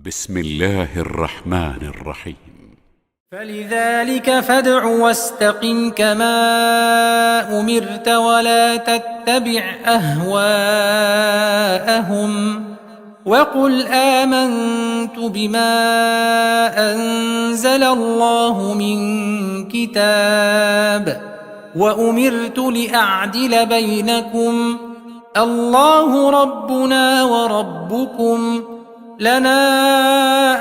بسم الله الرحمن الرحيم. فلذلك فادع واستقم كما أمرت ولا تتبع أهواءهم وقل آمنت بما أنزل الله من كتاب وأمرت لأعدل بينكم الله ربنا وربكم لنا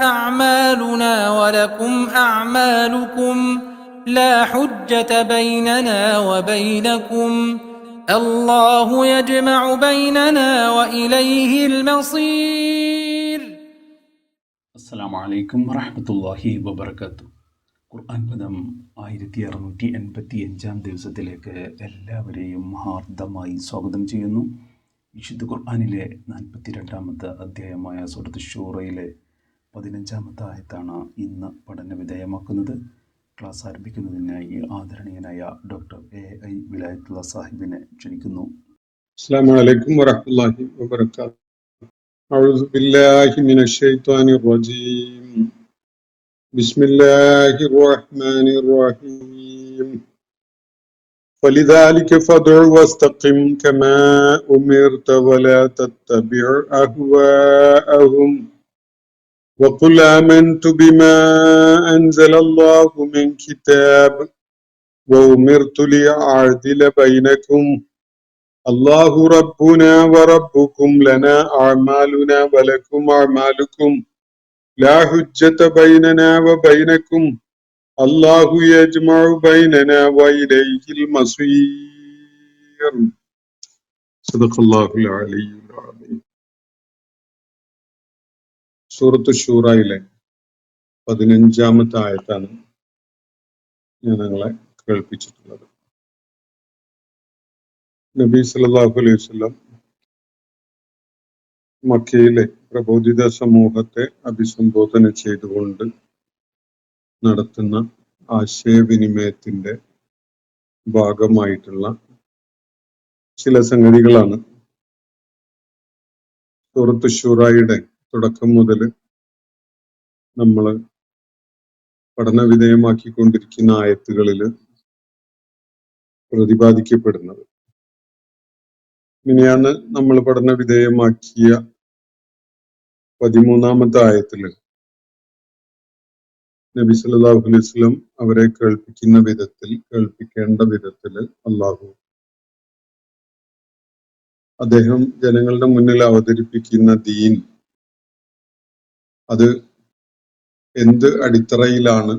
أعمالنا ولكم أعمالكم لا حجة بيننا وبينكم الله يجمع بيننا وإليه المصير. അസ്സലാമു അലൈക്കും വറഹ്മത്തുള്ളാഹി വബറകാതുഹു. ഖുർആൻ പദം 1685 ദിവസത്തിലേക്ക് എല്ലാവരെയും ഹാർദമായി സ്വാഗതം ചെയ്യുന്നു. വിശുദ്ധ ഖുർആനിലെ 42-ാമത്തെ അധ്യായമായ സൂറത്ത് ശൂറയിലെ 15-ാമത്തെ ആയത്താണ് ഇന്ന് പഠന വിധേയമാക്കുന്നത്. ക്ലാസ് ആരംഭിക്കുന്നതിനായി ആദരണീയനായ ഡോക്ടർ A.I. വിലായത്തുള്ള സാഹിബിനെ ക്ഷണിക്കുന്നു. അസ്സലാമു അലൈക്കും വറഹ്മത്തുള്ളാഹി വബറകാതുഹു. അഊദു ബില്ലാഹി മിനശ് ശൈത്വാനിർ റജീം. ബിസ്മില്ലാഹിർ റഹ്മാനിർ റഹീം. فلذلك فادع واستقم كما أمرت ولا تتبع أهواءهم وقل آمنت بما أنزل الله من كتاب وأمرت لأعدل بينكم الله ربنا وربكم لنا أعمالنا ولكم أعمالكم لا حجة بيننا وبينكم الله يجمع بيننا وإليه المصير. صدق الله العلي العظيم. സൂറത്ത് ശൂറയിലെ 15-ാമത്തെ ആയത്താണ് ഞാൻ നിങ്ങളെ കേൾപ്പിച്ചിട്ടുള്ളത്. നബി സല്ലല്ലാഹു അലൈഹി വസല്ലം മക്കയിലെ പ്രബോധിത സമൂഹത്തെ അഭിസംബോധന ചെയ്തുകൊണ്ട് നടത്തുന്ന ആശയവിനിമയത്തിന്റെ ഭാഗമായിട്ടുള്ള ചില സംഗതികളാണ് സൂറത്ത് ശൂറയുടെ തുടക്കം മുതൽ നമ്മൾ പഠന വിധേയമാക്കിക്കൊണ്ടിരിക്കുന്ന ആയത്തുകളിൽ പ്രതിപാദിക്കപ്പെടുന്നത്. ഇങ്ങനെയാണ് നമ്മൾ പഠന വിധേയമാക്കിയ 13-ാമത്തെ ആയത്തില് നബി സല്ലല്ലാഹു അലൈഹി വസല്ലം അവരെ കേൾപ്പിക്കേണ്ട വിധത്തില് അദ്ദേഹം ജനങ്ങളുടെ മുന്നിൽ അവതരിപ്പിക്കുന്ന ദീൻ അത് എന്ത് അടിത്തറയിലാണ്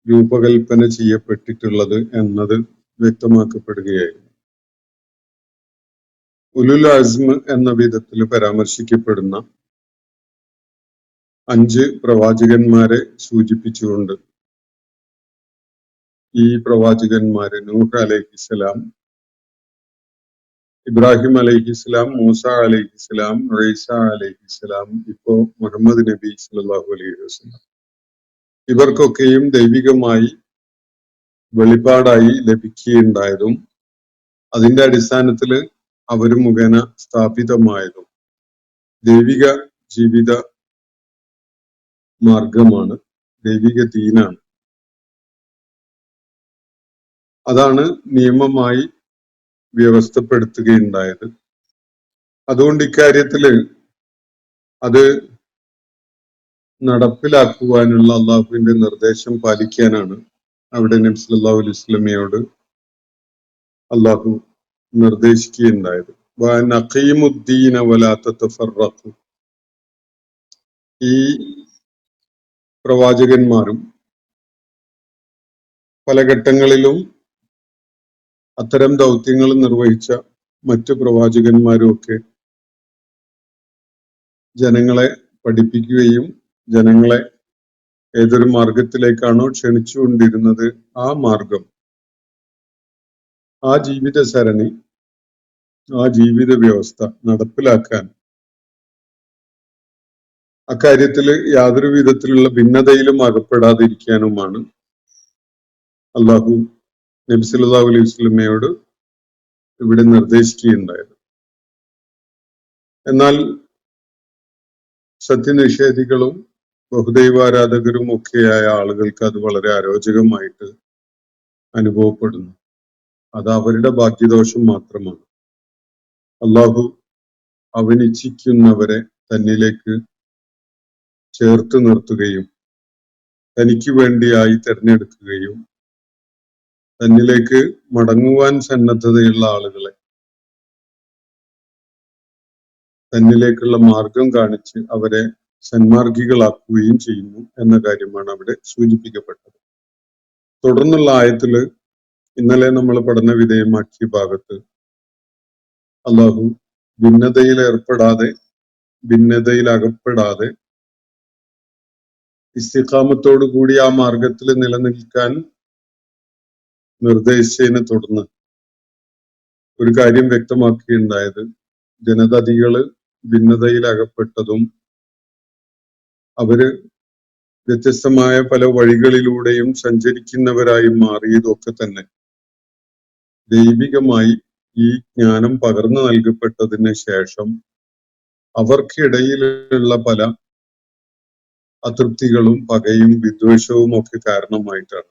രൂപകൽപ്പന ചെയ്യപ്പെട്ടിട്ടുള്ളത് എന്നത് വ്യക്തമാക്കപ്പെടുകയായിരുന്നു. ഉലുൽ അസ്മ് എന്ന വിധത്തിൽ പരാമർശിക്കപ്പെടുന്ന 5 പ്രവാചകന്മാരെ സൂചിപ്പിച്ചുകൊണ്ട് ഈ പ്രവാചകന്മാര് നൂഹ് അലൈഹിസ്സലാം, ഇബ്രാഹിം അലൈഹിസ്സലാം, മൂസ അലൈഹിസ്സലാം, ഈസ അലൈഹിസ്സലാം, ഇപ്പോ മുഹമ്മദ് നബി സല്ലല്ലാഹു അലൈഹി വസല്ലം, ഇവർക്കൊക്കെയും ദൈവികമായി വെളിപാടായി ലഭിക്കുകയുണ്ടായതും അതിന്റെ അടിസ്ഥാനത്തിൽ അവർ മുഖേന സ്ഥാപിതമായതും ദൈവിക ജീവിത മാർഗമാണ്, ദൈവിക ദീനാണ്. അതാണ് നിയമമായി വ്യവസ്ഥപ്പെടുത്തുകയുണ്ടായത്. അതുകൊണ്ട് ഇക്കാര്യത്തില് അത് നടപ്പിലാക്കുവാനുള്ള അള്ളാഹുവിന്റെ നിർദ്ദേശം പാലിക്കാനാണ് അവിടെ നബി സല്ലല്ലാഹു അലൈഹി വസല്ലമയോട് അള്ളാഹു നിർദ്ദേശിക്കുകയുണ്ടായത്. വനഖീമുദ്ദീന വലാ തതഫറഖു. ഈ പ്രവാചകന്മാരും പല ഘട്ടങ്ങളിലും അത്തരം ദൗത്യങ്ങൾ നിർവഹിച്ച മറ്റു പ്രവാചകന്മാരും ഒക്കെ ജനങ്ങളെ പഠിപ്പിക്കുകയും ജനങ്ങളെ ഏതൊരു മാർഗത്തിലേക്കാണോ ക്ഷണിച്ചുകൊണ്ടിരുന്നത് ആ മാർഗം, ആ ജീവിത സരണി, ആ ജീവിത വ്യവസ്ഥ നടപ്പിലാക്കാൻ അക്കാര്യത്തില് യാതൊരു വിധത്തിലുള്ള ഭിന്നതയിലും അകപ്പെടാതിരിക്കാനുമാണ് അള്ളാഹു നബി സല്ലല്ലാഹു അലൈഹി വസല്ലമയോട് ഇവിടെ നിർദ്ദേശിക്കുകയുണ്ടായത്. എന്നാൽ സത്യനിഷേധികളും ബഹുദൈവാരാധകരും ഒക്കെയായ ആളുകൾക്ക് അത് വളരെ അരോചകമായിട്ട് അനുഭവപ്പെടുന്നു. അത് അവരുടെ ഭാഗ്യദോഷം മാത്രമാണ്. അള്ളാഹു അവനിച്ഛിക്കുന്നവരെ തന്നിലേക്ക് ചേർത്ത് നിർത്തുകയും തനിക്ക് വേണ്ടിയായി തിരഞ്ഞെടുക്കുകയും തന്നിലേക്ക് മടങ്ങുവാൻ സന്നദ്ധതയുള്ള ആളുകളെ തന്നിലേക്കുള്ള മാർഗം കാണിച്ച് അവരെ സന്മാർഗികളാക്കുകയും ചെയ്യുന്നു എന്ന കാര്യമാണ് അവിടെ സൂചിപ്പിക്കപ്പെട്ടത്. തുടർന്നുള്ള ആയത്തില് ഇന്നലെ നമ്മൾ പഠന വിധേയമാക്കിയ ഭാഗത്ത് അള്ളാഹു ഭിന്നതയിൽ അകപ്പെടാതെ ഇസ്തിഖാമത്തോടു കൂടി ആ മാർഗത്തിൽ നിലനിൽക്കാൻ നിർദ്ദേശിച്ചതിനെ തുടർന്ന് ഒരു കാര്യം വ്യക്തമാക്കുകയുണ്ടായത്, ജനതതികള് ഭിന്നതയിൽ അകപ്പെട്ടതും അവര് വ്യത്യസ്തമായ പല വഴികളിലൂടെയും സഞ്ചരിക്കുന്നവരായി മാറിയതും ഒക്കെ തന്നെ ദൈവികമായി ഈ ജ്ഞാനം പകർന്നു നൽകപ്പെട്ടതിന് ശേഷം അവർക്കിടയിലുള്ള പല അതൃപ്തികളും പകയും വിദ്വേഷവും ഒക്കെ കാരണമായിട്ടാണ്.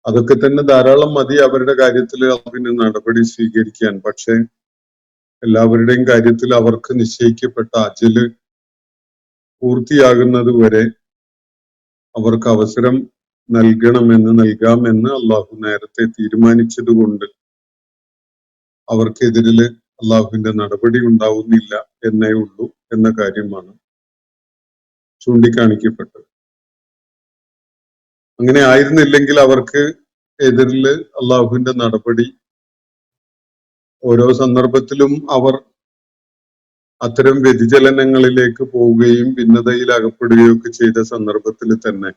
അതൊക്കെ തന്നെ ധാരാളം മതി അവരുടെ കാര്യത്തിൽ അതിന് നടപടി സ്വീകരിക്കാൻ. പക്ഷെ എല്ലാവരുടെയും കാര്യത്തിൽ അവർക്ക് നിശ്ചയിക്കപ്പെട്ട അജല് പൂർത്തിയാകുന്നത് വരെ അവർക്ക് അവസരം നൽകാമെന്ന് അള്ളാഹു നേരത്തെ തീരുമാനിച്ചതുകൊണ്ട് അവർക്കെതിരില് അള്ളാഹുവിന്റെ നടപടി ഉണ്ടാവുന്നില്ല എന്നേ ഉള്ളൂ എന്ന കാര്യമാണ് ചൂണ്ടിക്കാണിക്കപ്പെട്ടത്. അങ്ങനെ ആയിരുന്നില്ലെങ്കിൽ അവർക്ക് എതിരില് അള്ളാഹുവിന്റെ നടപടി ഓരോ സന്ദർഭത്തിലും അവർ അത്തരം വ്യതിചലനങ്ങളിലേക്ക് പോവുകയും ഭിന്നതയിൽ അകപ്പെടുകയും ഒക്കെ ചെയ്ത സന്ദർഭത്തിൽ തന്നെ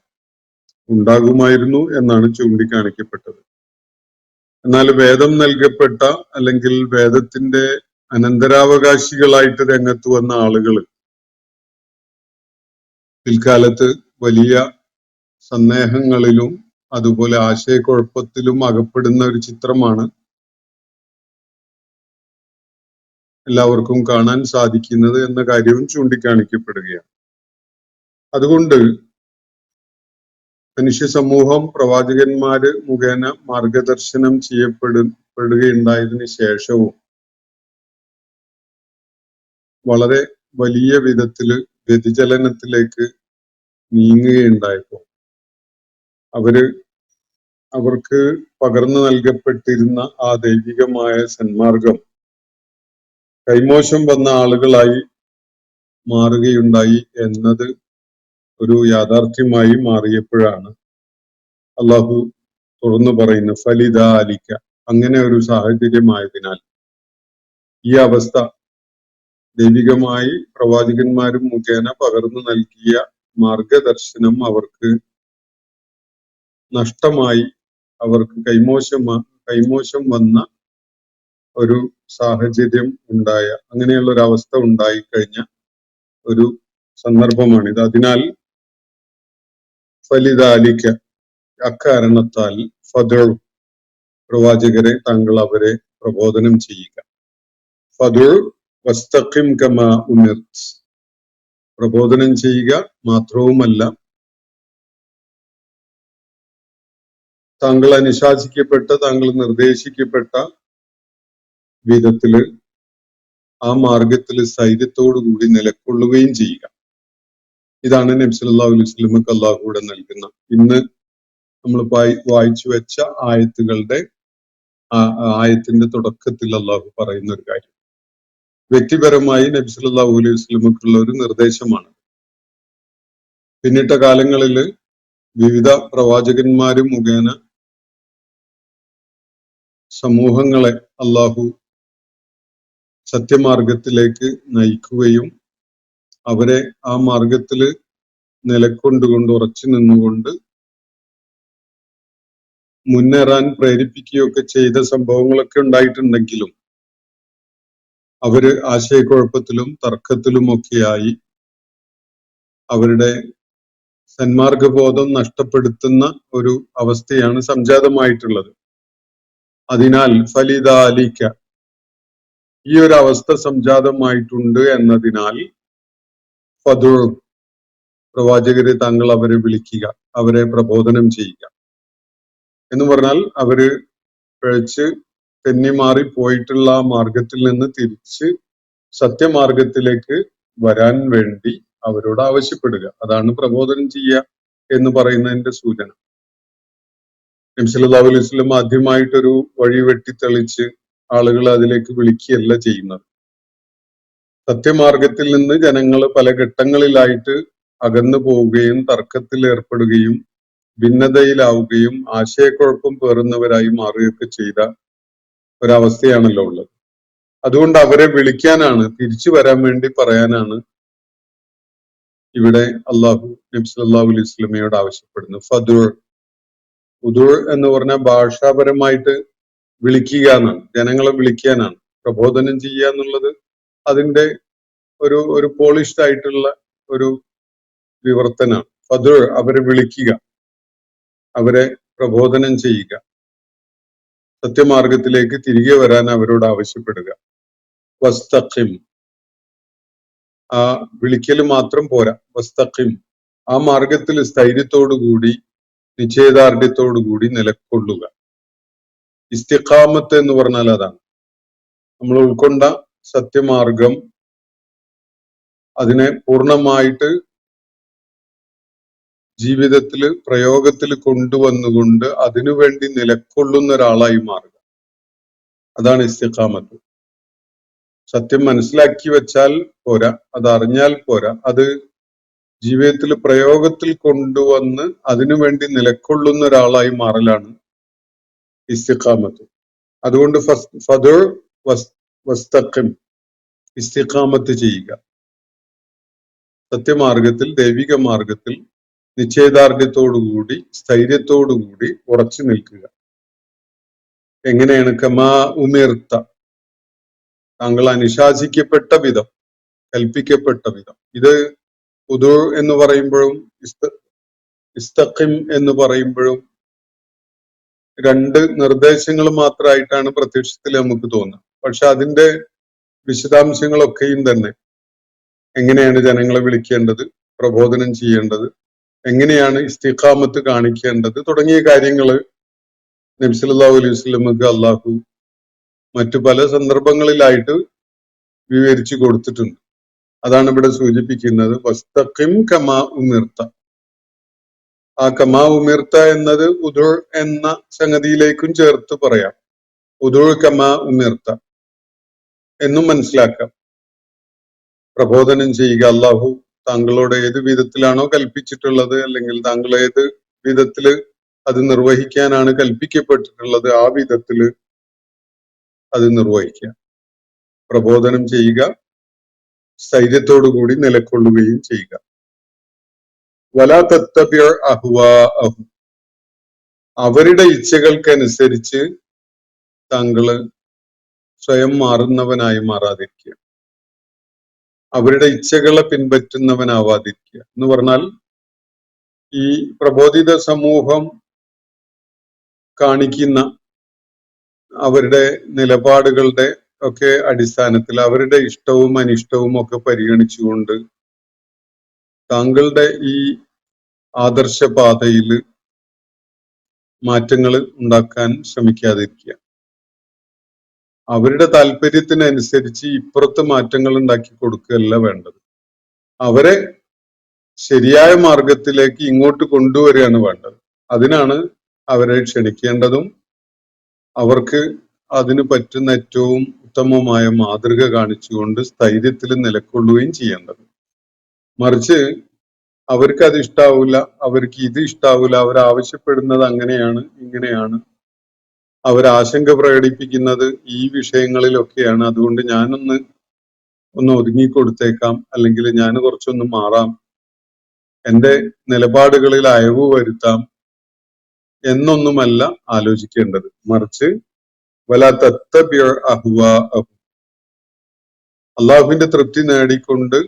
ഉണ്ടാകുമായിരുന്നു എന്നാണ് ചൂണ്ടിക്കാണിക്കപ്പെട്ടത്. എന്നാൽ വേദം നൽകപ്പെട്ട അല്ലെങ്കിൽ വേദത്തിന്റെ അനന്തരാവകാശികളായിട്ട് രംഗത്ത് വന്ന ആളുകൾ പിൽക്കാലത്ത് വലിയ സന്ദേഹങ്ങളിലും അതുപോലെ ആശയക്കുഴപ്പത്തിലും അകപ്പെടുന്ന ഒരു ചിത്രമാണ് എല്ലാവർക്കും കാണാൻ സാധിക്കുന്നത് എന്ന കാര്യവും ചൂണ്ടിക്കാണിക്കപ്പെടുകയാണ്. അതുകൊണ്ട് മനുഷ്യ സമൂഹം പ്രവാചകന്മാര് മുഖേന മാർഗദർശനം ചെയ്യപ്പെടുകയുണ്ടായതിനു ശേഷവും വളരെ വലിയ വിധത്തില് വ്യതിചലനത്തിലേക്ക് നീങ്ങുകയുണ്ടായപ്പോൾ അവർക്ക് പകർന്നു നൽകപ്പെട്ടിരുന്ന ആ ദൈവികമായ സന്മാർഗം കൈമോശം വന്ന ആളുകളായി മാറുകയുണ്ടായി എന്നത് ഒരു യാഥാർത്ഥ്യമായി മാറിയപ്പോഴാണ് അള്ളാഹു തുറന്നു പറയുന്നത്, ഫലിദാലിക, അങ്ങനെ ഒരു സാഹചര്യമായതിനാൽ ഈ അവസ്ഥ ദൈവികമായി പ്രവാചകന്മാരും മുഖേന പകർന്നു നൽകിയ മാർഗദർശനം അവർക്ക് നഷ്ടമായി, അവർക്ക് കൈമോശം വന്ന ഒരു സാഹചര്യം അങ്ങനെയുള്ള ഒരു അവസ്ഥ ഉണ്ടായിക്കഴിഞ്ഞ ഒരു സന്ദർഭമാണിത്. അതിനാൽ ഫലിദാലിക, അക്കാരണത്താൽ ഫദുൾ, പ്രവാചകരെ താങ്കൾ അവരെ പ്രബോധനം ചെയ്യുക. ഫദുൾ വസ്തഖിം കമാ ഉമിർത്, പ്രബോധനം ചെയ്യുക മാത്രവുമല്ല താങ്കൾ അനുശാസിക്കപ്പെട്ട, താങ്കൾ നിർദ്ദേശിക്കപ്പെട്ട വിധത്തില് ആ മാർഗത്തില് സ്ഥൈര്യത്തോടുകൂടി നിലകൊള്ളുകയും ചെയ്യുക. ഇതാണ് നബി സല്ലല്ലാഹു അലൈഹി വസല്ലമക്ക് അള്ളാഹുവിടെ നൽകുന്ന, ഇന്ന് നമ്മൾ വായിച്ചു വെച്ച ആയത്തിന്റെ തുടക്കത്തിൽ അള്ളാഹു പറയുന്ന ഒരു കാര്യം. വ്യക്തിപരമായി നബി സല്ലല്ലാഹു അലൈഹി വസല്ലമക്കുള്ള ഒരു നിർദ്ദേശമാണ്. പിന്നിട്ട കാലങ്ങളിൽ വിവിധ പ്രവാചകന്മാരും മുഖേന സമൂഹങ്ങളെ അള്ളാഹു സത്യമാർഗത്തിലേക്ക് നയിക്കുകയും അവരെ ആ മാർഗത്തില് നിലക്കൊണ്ടുകൊണ്ട് ഉറച്ചു നിന്നുകൊണ്ട് മുന്നേറാൻ പ്രേരിപ്പിക്കുകയൊക്കെ ചെയ്ത സംഭവങ്ങളൊക്കെ ഉണ്ടായിട്ടുണ്ടെങ്കിലും അവര് ആശയക്കുഴപ്പത്തിലും തർക്കത്തിലുമൊക്കെയായി അവരുടെ സന്മാർഗബോധം നഷ്ടപ്പെടുത്തുന്ന ഒരു അവസ്ഥയാണ് സംജാതമായിട്ടുള്ളത്. അതിനാൽ ഫലിദാലിക, ഈ ഒരു അവസ്ഥ സംജാതമായിട്ടുണ്ട് എന്നതിനാൽ ഫദുർ, പ്രവാചകരെ താങ്കൾ അവരെ വിളിക്കുക, അവരെ പ്രബോധനം ചെയ്യുക എന്ന് പറഞ്ഞാൽ അവര് പിഴച്ച് തെന്നിമാറി പോയിട്ടുള്ള ആ മാർഗത്തിൽ നിന്ന് തിരിച്ച് സത്യമാർഗത്തിലേക്ക് വരാൻ വേണ്ടി അവരോട് ആവശ്യപ്പെടുക. അതാണ് പ്രബോധനം ചെയ്യുക എന്ന് പറയുന്നതിന്റെ സൂചന. നബി സല്ലല്ലാഹു അലൈഹി വസല്ലം ആദ്യമായിട്ടൊരു വഴി വെട്ടിത്തെളിച്ച് ആളുകളെ അതിലേക്ക് വിളിക്കുകയല്ല ചെയ്യുന്നത്. സത്യമാർഗത്തിൽ നിന്ന് ജനങ്ങൾ പല ഘട്ടങ്ങളിലായിട്ട് അകന്നു പോവുകയും തർക്കത്തിൽ ഏർപ്പെടുകയും ഭിന്നതയിലാവുകയും ആശയക്കുഴപ്പം പേറുന്നവരായി മാറുകയൊക്കെ ചെയ്ത ഒരവസ്ഥയാണല്ലോ ഉള്ളത്. അതുകൊണ്ട് അവരെ വിളിക്കാനാണ്, തിരിച്ചു വരാൻ വേണ്ടി പറയാനാണ് ഇവിടെ അള്ളാഹു നബി സല്ലല്ലാഹു അലൈഹി വസല്ലമയോട് ആവശ്യപ്പെടുന്നത്. ഫദുർ, ഉദുർ എന്ന് പറഞ്ഞാൽ ഭാഷാപരമായിട്ട് വിളിക്കുക എന്നാണ്, ജനങ്ങളെ വിളിക്കാനാണ്. പ്രബോധനം ചെയ്യുക എന്നുള്ളത് അതിന്റെ ഒരു പോളിഷ്ഡ് ആയിട്ടുള്ള ഒരു വിവർത്തനാണ്. ഫദുർ, അവരെ വിളിക്കുക, അവരെ പ്രബോധനം ചെയ്യുക, സത്യമാർഗത്തിലേക്ക് തിരികെ വരാൻ അവരോട് ആവശ്യപ്പെടുക. വസ്തഖിം, ആ വിളിക്കൽ മാത്രം പോരാ, വസ്തഖിം, ആ മാർഗത്തിൽ സ്ഥൈര്യത്തോടുകൂടി നിശ്ചയദാർഢ്യത്തോടുകൂടി നിലകൊള്ളുക. ഇസ്തിഖാമത്ത് എന്ന് പറഞ്ഞാൽ അതാണ്. നമ്മൾ ഉൾക്കൊണ്ട സത്യമാർഗം അതിനെ പൂർണ്ണമായിട്ട് ജീവിതത്തിൽ പ്രയോഗത്തിൽ കൊണ്ടുവന്നുകൊണ്ട് അതിനുവേണ്ടി നിലകൊള്ളുന്ന ഒരാളായി മാറുക. അതാണ് ഇസ്തിഖാമത്ത്. സത്യം മനസ്സിലാക്കി വെച്ചാൽ പോരാ, അത് അറിഞ്ഞാൽ പോരാ, അത് ജീവിതത്തിൽ പ്രയോഗത്തിൽ കൊണ്ടുവന്ന് അതിനുവേണ്ടി നിലകൊള്ളുന്ന ഒരാളായി മാറലാണ് ഇസ്തിഖാമത്ത്. അതുകൊണ്ട് ഫദുർ വസ്തഖിം, ഇസ്തിഖാമത്ത് ചെയ്യുക, സത്യമാർഗത്തിൽ ദൈവിക മാർഗത്തിൽ നിശ്ചയദാർഢ്യത്തോടുകൂടി സ്ഥൈര്യത്തോടുകൂടി ഉറച്ചു നിൽക്കുക. എങ്ങനെയാണ്? കമാ ഉമിർത്ത, താങ്കൾ അനുശാസിക്കപ്പെട്ട വിധം, കൽപ്പിക്കപ്പെട്ട വിധം. ഇത് ഉദു എന്ന് പറയുമ്പോഴും ഇസ്തഖിം എന്ന് പറയുമ്പോഴും രണ്ട് നിർദ്ദേശങ്ങൾ മാത്രമായിട്ടാണ് പ്രത്യക്ഷത്തിൽ നമുക്ക് തോന്നുന്നത്. പക്ഷെ അതിന്റെ വിശദാംശങ്ങളൊക്കെയും തന്നെ എങ്ങനെയാണ് ജനങ്ങളെ വിളിക്കേണ്ടത്, പ്രബോധനം ചെയ്യേണ്ടത്, എങ്ങനെയാണ് ഇസ്തിഖാമത്ത് കാണിക്കേണ്ടത് തുടങ്ങിയ കാര്യങ്ങള് നബി സല്ലല്ലാഹു അലൈഹി വസല്ലമക്ക് അള്ളാഹു മറ്റു പല സന്ദർഭങ്ങളിലായിട്ട് വിവരിച്ചു കൊടുത്തിട്ടുണ്ട്. അതാണ് ഇവിടെ സൂചിപ്പിക്കുന്നത്. വസ്തഖിം കമാ ഉമിർത്ത. ആ കമാ ഉമിർത്ത എന്നത് ഉദുർ എന്ന സംഗതിയിലേക്കും ചേർത്ത് പറയാം. ഉദുർ കമാ ഉമിർത്ത എന്നും മനസ്സിലാക്കാം. പ്രബോധനം ചെയ്യുക, അള്ളാഹു താങ്കളോട് ഏത് വിധത്തിലാണോ കൽപ്പിച്ചിട്ടുള്ളത്, അല്ലെങ്കിൽ താങ്കൾ ഏത് വിധത്തില് അത് നിർവഹിക്കാനാണ് കൽപ്പിക്കപ്പെട്ടിട്ടുള്ളത്, ആ വിധത്തില് അത് നിർവഹിക്കുക. പ്രബോധനം ചെയ്യുക, സ്ഥൈര്യത്തോടുകൂടി നിലകൊള്ളുകയും ചെയ്യുക. വലാ തത്തബിഉ അഹ്വാഅഹും, അവരുടെ ഇച്ഛകൾക്കനുസരിച്ച് താങ്കള് സ്വയം മാറുന്നവനായി മാറാതിരിക്കുക, അവരുടെ ഇച്ഛകളെ പിൻപറ്റുന്നവനാവാതിരിക്കുക. എന്ന് പറഞ്ഞാൽ ഈ പ്രബോധിത സമൂഹം കാണിക്കുന്ന അവരുടെ നിലപാടുകളുടെ ഒക്കെ അടിസ്ഥാനത്തിൽ അവരുടെ ഇഷ്ടവും അനിഷ്ടവും ഒക്കെ പരിഗണിച്ചുകൊണ്ട് താങ്കളുടെ ഈ ആദർശപാതയിൽ മാറ്റങ്ങൾ ഉണ്ടാക്കാൻ ശ്രമിക്കാതിരിക്കുക. അവരുടെ താല്പര്യത്തിനനുസരിച്ച് ഇപ്പുറത്ത് മാറ്റങ്ങൾ ഉണ്ടാക്കി കൊടുക്കുകയല്ല വേണ്ടത്. അവരെ ശരിയായ മാർഗത്തിലേക്ക് ഇങ്ങോട്ട് കൊണ്ടുവരികയാണ് വേണ്ടത്. അതിനാണ് അവരെ ക്ഷണിക്കേണ്ടതും അവർക്ക് അതിന് പറ്റുന്ന ഏറ്റവും ഉത്തമമായ മാതൃക കാണിച്ചുകൊണ്ട് സ്ഥൈര്യത്തിൽ നിലകൊള്ളുകയും ചെയ്യേണ്ടത്. മറിച്ച് അവർക്ക് അത് ഇഷ്ടാവൂല, അവർക്ക് ഇത് ഇഷ്ടാവൂല, അവരാവശ്യപ്പെടുന്നത് അങ്ങനെയാണ് ഇങ്ങനെയാണ്, അവരാശങ്ക പ്രകടിപ്പിക്കുന്നത് ഈ വിഷയങ്ങളിലൊക്കെയാണ്, അതുകൊണ്ട് ഞാനൊന്ന് ഒതുങ്ങിക്കൊടുത്തേക്കാം, അല്ലെങ്കിൽ ഞാൻ കുറച്ചൊന്ന് മാറാം, എൻ്റെ നിലപാടുകളിൽ അയവ് വരുത്താം എന്നൊന്നുമല്ല ആലോചിക്കേണ്ടത്. മറിച്ച് വലാ തത്തബിഉ അഹ്വാഅഹും, അള്ളാഹുവിന്റെ തൃപ്തി നേടിക്കൊണ്ട്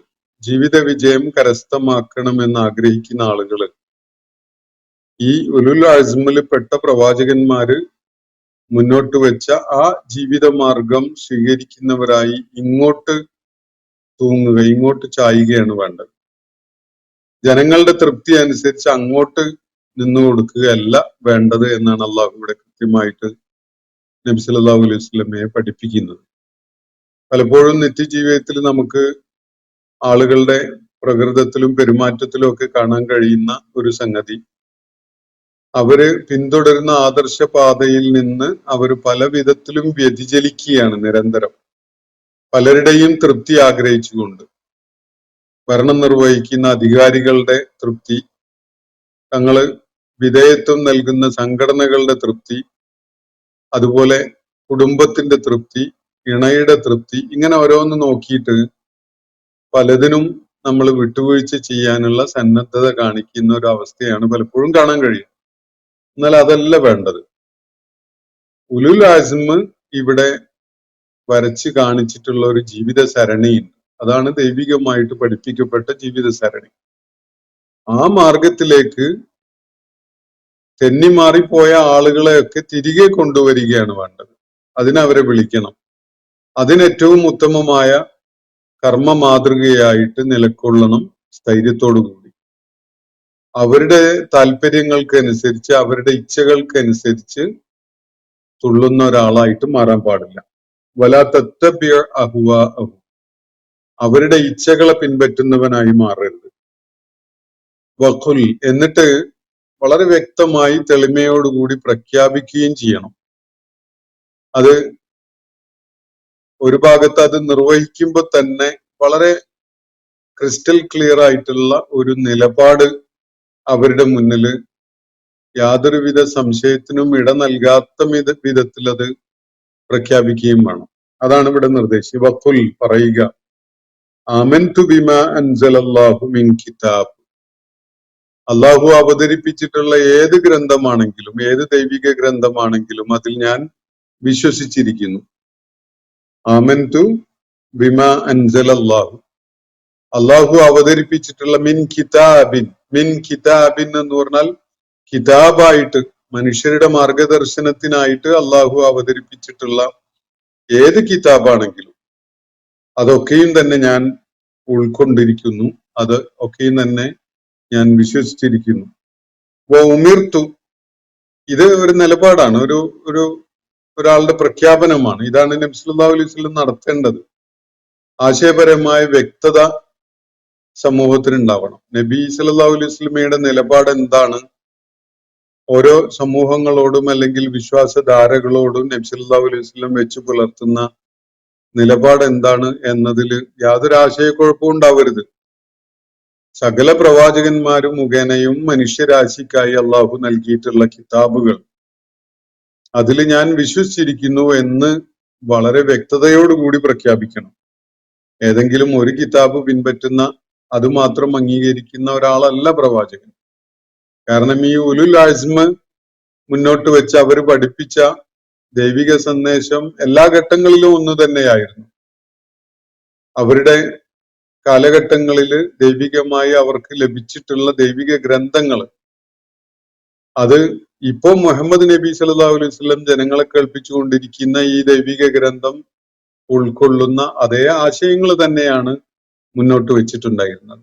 ജീവിത വിജയം കരസ്ഥമാക്കണമെന്ന് ആഗ്രഹിക്കുന്ന ആളുകള് ഈ ഉലുൽ അസ്മിൽ പെട്ട പ്രവാചകന്മാര് മുന്നോട്ട് വെച്ച ആ ജീവിത മാർഗം സ്വീകരിക്കുന്നവരായി ഇങ്ങോട്ട് തൂങ്ങുക, ഇങ്ങോട്ട് ചായുകയാണ് വേണ്ടത്. ജനങ്ങളുടെ തൃപ്തി അനുസരിച്ച് അങ്ങോട്ട് നിന്നു കൊടുക്കുകയല്ല വേണ്ടത് എന്നാണ് അള്ളാഹു ഇവിടെ കൃത്യമായിട്ട് നബി സല്ലല്ലാഹു അലൈഹി വസല്ലമയെ പഠിപ്പിക്കുന്നത്. പലപ്പോഴും നിത്യജീവിതത്തിൽ നമുക്ക് ആളുകളുടെ പ്രകൃതത്തിലും പെരുമാറ്റത്തിലും ഒക്കെ കാണാൻ കഴിയുന്ന ഒരു സംഗതി, അവര് പിന്തുടരുന്ന ആദർശ പാതയിൽ നിന്ന് അവർ പല വിധത്തിലും വ്യതിചലിക്കുകയാണ് നിരന്തരം, പലരുടെയും തൃപ്തി ആഗ്രഹിച്ചുകൊണ്ട്. ഭരണം നിർവഹിക്കുന്ന അധികാരികളുടെ തൃപ്തി, തങ്ങള് വിധേയത്വം നൽകുന്ന സംഘടനകളുടെ തൃപ്തി, അതുപോലെ കുടുംബത്തിന്റെ തൃപ്തി, ഇണയുടെ തൃപ്തി, ഇങ്ങനെ ഓരോന്ന് നോക്കിയിട്ട് പലതിനും നമ്മൾ വിട്ടുവീഴ്ച ചെയ്യാനുള്ള സന്നദ്ധത കാണിക്കുന്ന ഒരു അവസ്ഥയാണ് പലപ്പോഴും കാണാൻ കഴിയും. എന്നാൽ അതല്ല വേണ്ടത്. ഉലുൽ അസ്മ് ഇവിടെ വരച്ച് കാണിച്ചിട്ടുള്ള ഒരു ജീവിത സരണിയുണ്ട്. അതാണ് ദൈവികമായിട്ട് പഠിപ്പിക്കപ്പെട്ട ജീവിത സരണി. ആ മാർഗത്തിലേക്ക് തെന്നിമാറിപ്പോയ ആളുകളെയൊക്കെ തിരികെ കൊണ്ടുവരികയാണ് വേണ്ടത്. അതിനവരെ വിളിക്കണം. അതിനേറ്റവും ഉത്തമമായ കർമ്മ മാതൃകയായിട്ട് നിലകൊള്ളണം സ്ഥൈര്യത്തോടു കൂടി. അവരുടെ താല്പര്യങ്ങൾക്കനുസരിച്ച്, അവരുടെ ഇച്ഛകൾക്കനുസരിച്ച് തുള്ളുന്ന ഒരാളായിട്ട് മാറാൻ പാടില്ല. വലാ തത്തബിഅ അഹ്വാഅഹും, അവരുടെ ഇച്ഛകളെ പിൻപറ്റുന്നവനായി മാറരുത്. വഖുൽ, എന്നിട്ട് വളരെ വ്യക്തമായി തെളിമയോടുകൂടി പ്രഖ്യാപിക്കുകയും ചെയ്യണം. അത് ഒരു ഭാഗത്ത് അത് നിർവഹിക്കുമ്പോൾ തന്നെ വളരെ ക്രിസ്റ്റൽ ക്ലിയർ ആയിട്ടുള്ള ഒരു നിലപാട് അവരുടെ മുന്നിൽ യാതൊരുവിധ സംശയത്തിനും ഇട നൽകാത്ത വിധത്തിൽ അത് പ്രഖ്യാപിക്കുകയും വേണം. അതാണ് ഇവിടെ നിർദ്ദേശിച്ചത്. വഖുൽ, പറയുക, ആമൻതു ബിമാ അൻസലല്ലാഹു മിൻ കിതാബ്, അള്ളാഹു അവതരിപ്പിച്ചിട്ടുള്ള ഏത് ഗ്രന്ഥമാണെങ്കിലും, ഏത് ദൈവിക ഗ്രന്ഥമാണെങ്കിലും അതിൽ ഞാൻ വിശ്വസിച്ചിരിക്കുന്നു. ആമൻതു ബിമാ അൻസലല്ലാഹു, അള്ളാഹു അവതരിപ്പിച്ചിട്ടുള്ള മിൻ കിതാബിൻ, മിൻ കിതാബിൻ എന്ന് പറഞ്ഞാൽ കിതാബായിട്ട്, മനുഷ്യരുടെ മാർഗദർശനത്തിനായിട്ട് അള്ളാഹു അവതരിപ്പിച്ചിട്ടുള്ള ഏത് കിതാബാണെങ്കിലും അതൊക്കെയും തന്നെ ഞാൻ ഉൾക്കൊണ്ടിരിക്കുന്നു, അത് ഒക്കെയും തന്നെ ഞാൻ വിശ്വസിച്ചിരിക്കുന്നു. ഉമിർത്തു, ഇത് ഒരു നിലപാടാണ്, ഒരാളുടെ പ്രഖ്യാപനമാണ്. ഇതാണ് നബി സല്ലല്ലാഹു അലൈഹി വസല്ലം നടത്തേണ്ടത്. ആശയപരമായ വ്യക്തത സമൂഹത്തിന് ഉണ്ടാവണം. നബി സല്ലല്ലാഹു അലൈഹി വസല്ലമയുടെ നിലപാട് എന്താണ്, ഓരോ സമൂഹങ്ങളോടും അല്ലെങ്കിൽ വിശ്വാസധാരകളോടും നബി സല്ലല്ലാഹു അലൈഹി വസല്ലം വെച്ച് പുലർത്തുന്ന നിലപാട് എന്താണ് എന്നതിൽ യാതൊരു ആശയക്കുഴപ്പവും ഉണ്ടാവരുത്. സകല പ്രവാചകന്മാരും മുഖേനയും മനുഷ്യരാശിക്കായി അള്ളാഹു നൽകിയിട്ടുള്ള കിതാബുകൾ, അതിൽ ഞാൻ വിശ്വസിച്ചിരിക്കുന്നു എന്ന് വളരെ വ്യക്തതയോടുകൂടി പ്രഖ്യാപിക്കണം. ഏതെങ്കിലും ഒരു കിതാബ് പിൻപറ്റുന്ന, അത് മാത്രം അംഗീകരിക്കുന്ന ഒരാളല്ല പ്രവാചകൻ. കാരണം ഈ ഉലുൽ അസ്മ് മുന്നോട്ട് വെച്ച് അവർ പഠിപ്പിച്ച ദൈവിക സന്ദേശം എല്ലാ ഘട്ടങ്ങളിലും ഒന്ന് തന്നെയായിരുന്നു. അവരുടെ കാലഘട്ടങ്ങളിൽ ദൈവികമായി അവർക്ക് ലഭിച്ചിട്ടുള്ള ദൈവിക ഗ്രന്ഥങ്ങൾ, അത് ഇപ്പൊ മുഹമ്മദ് നബി സല്ലല്ലാഹു അലൈഹി വസല്ലം ജനങ്ങളെ കേൾപ്പിച്ചുകൊണ്ടിരിക്കുന്ന ഈ ദൈവിക ഗ്രന്ഥം ഉൾക്കൊള്ളുന്ന അതേ ആശയങ്ങൾ തന്നെയാണ് മുന്നോട്ട് വെച്ചിട്ടുണ്ടായിരുന്നത്.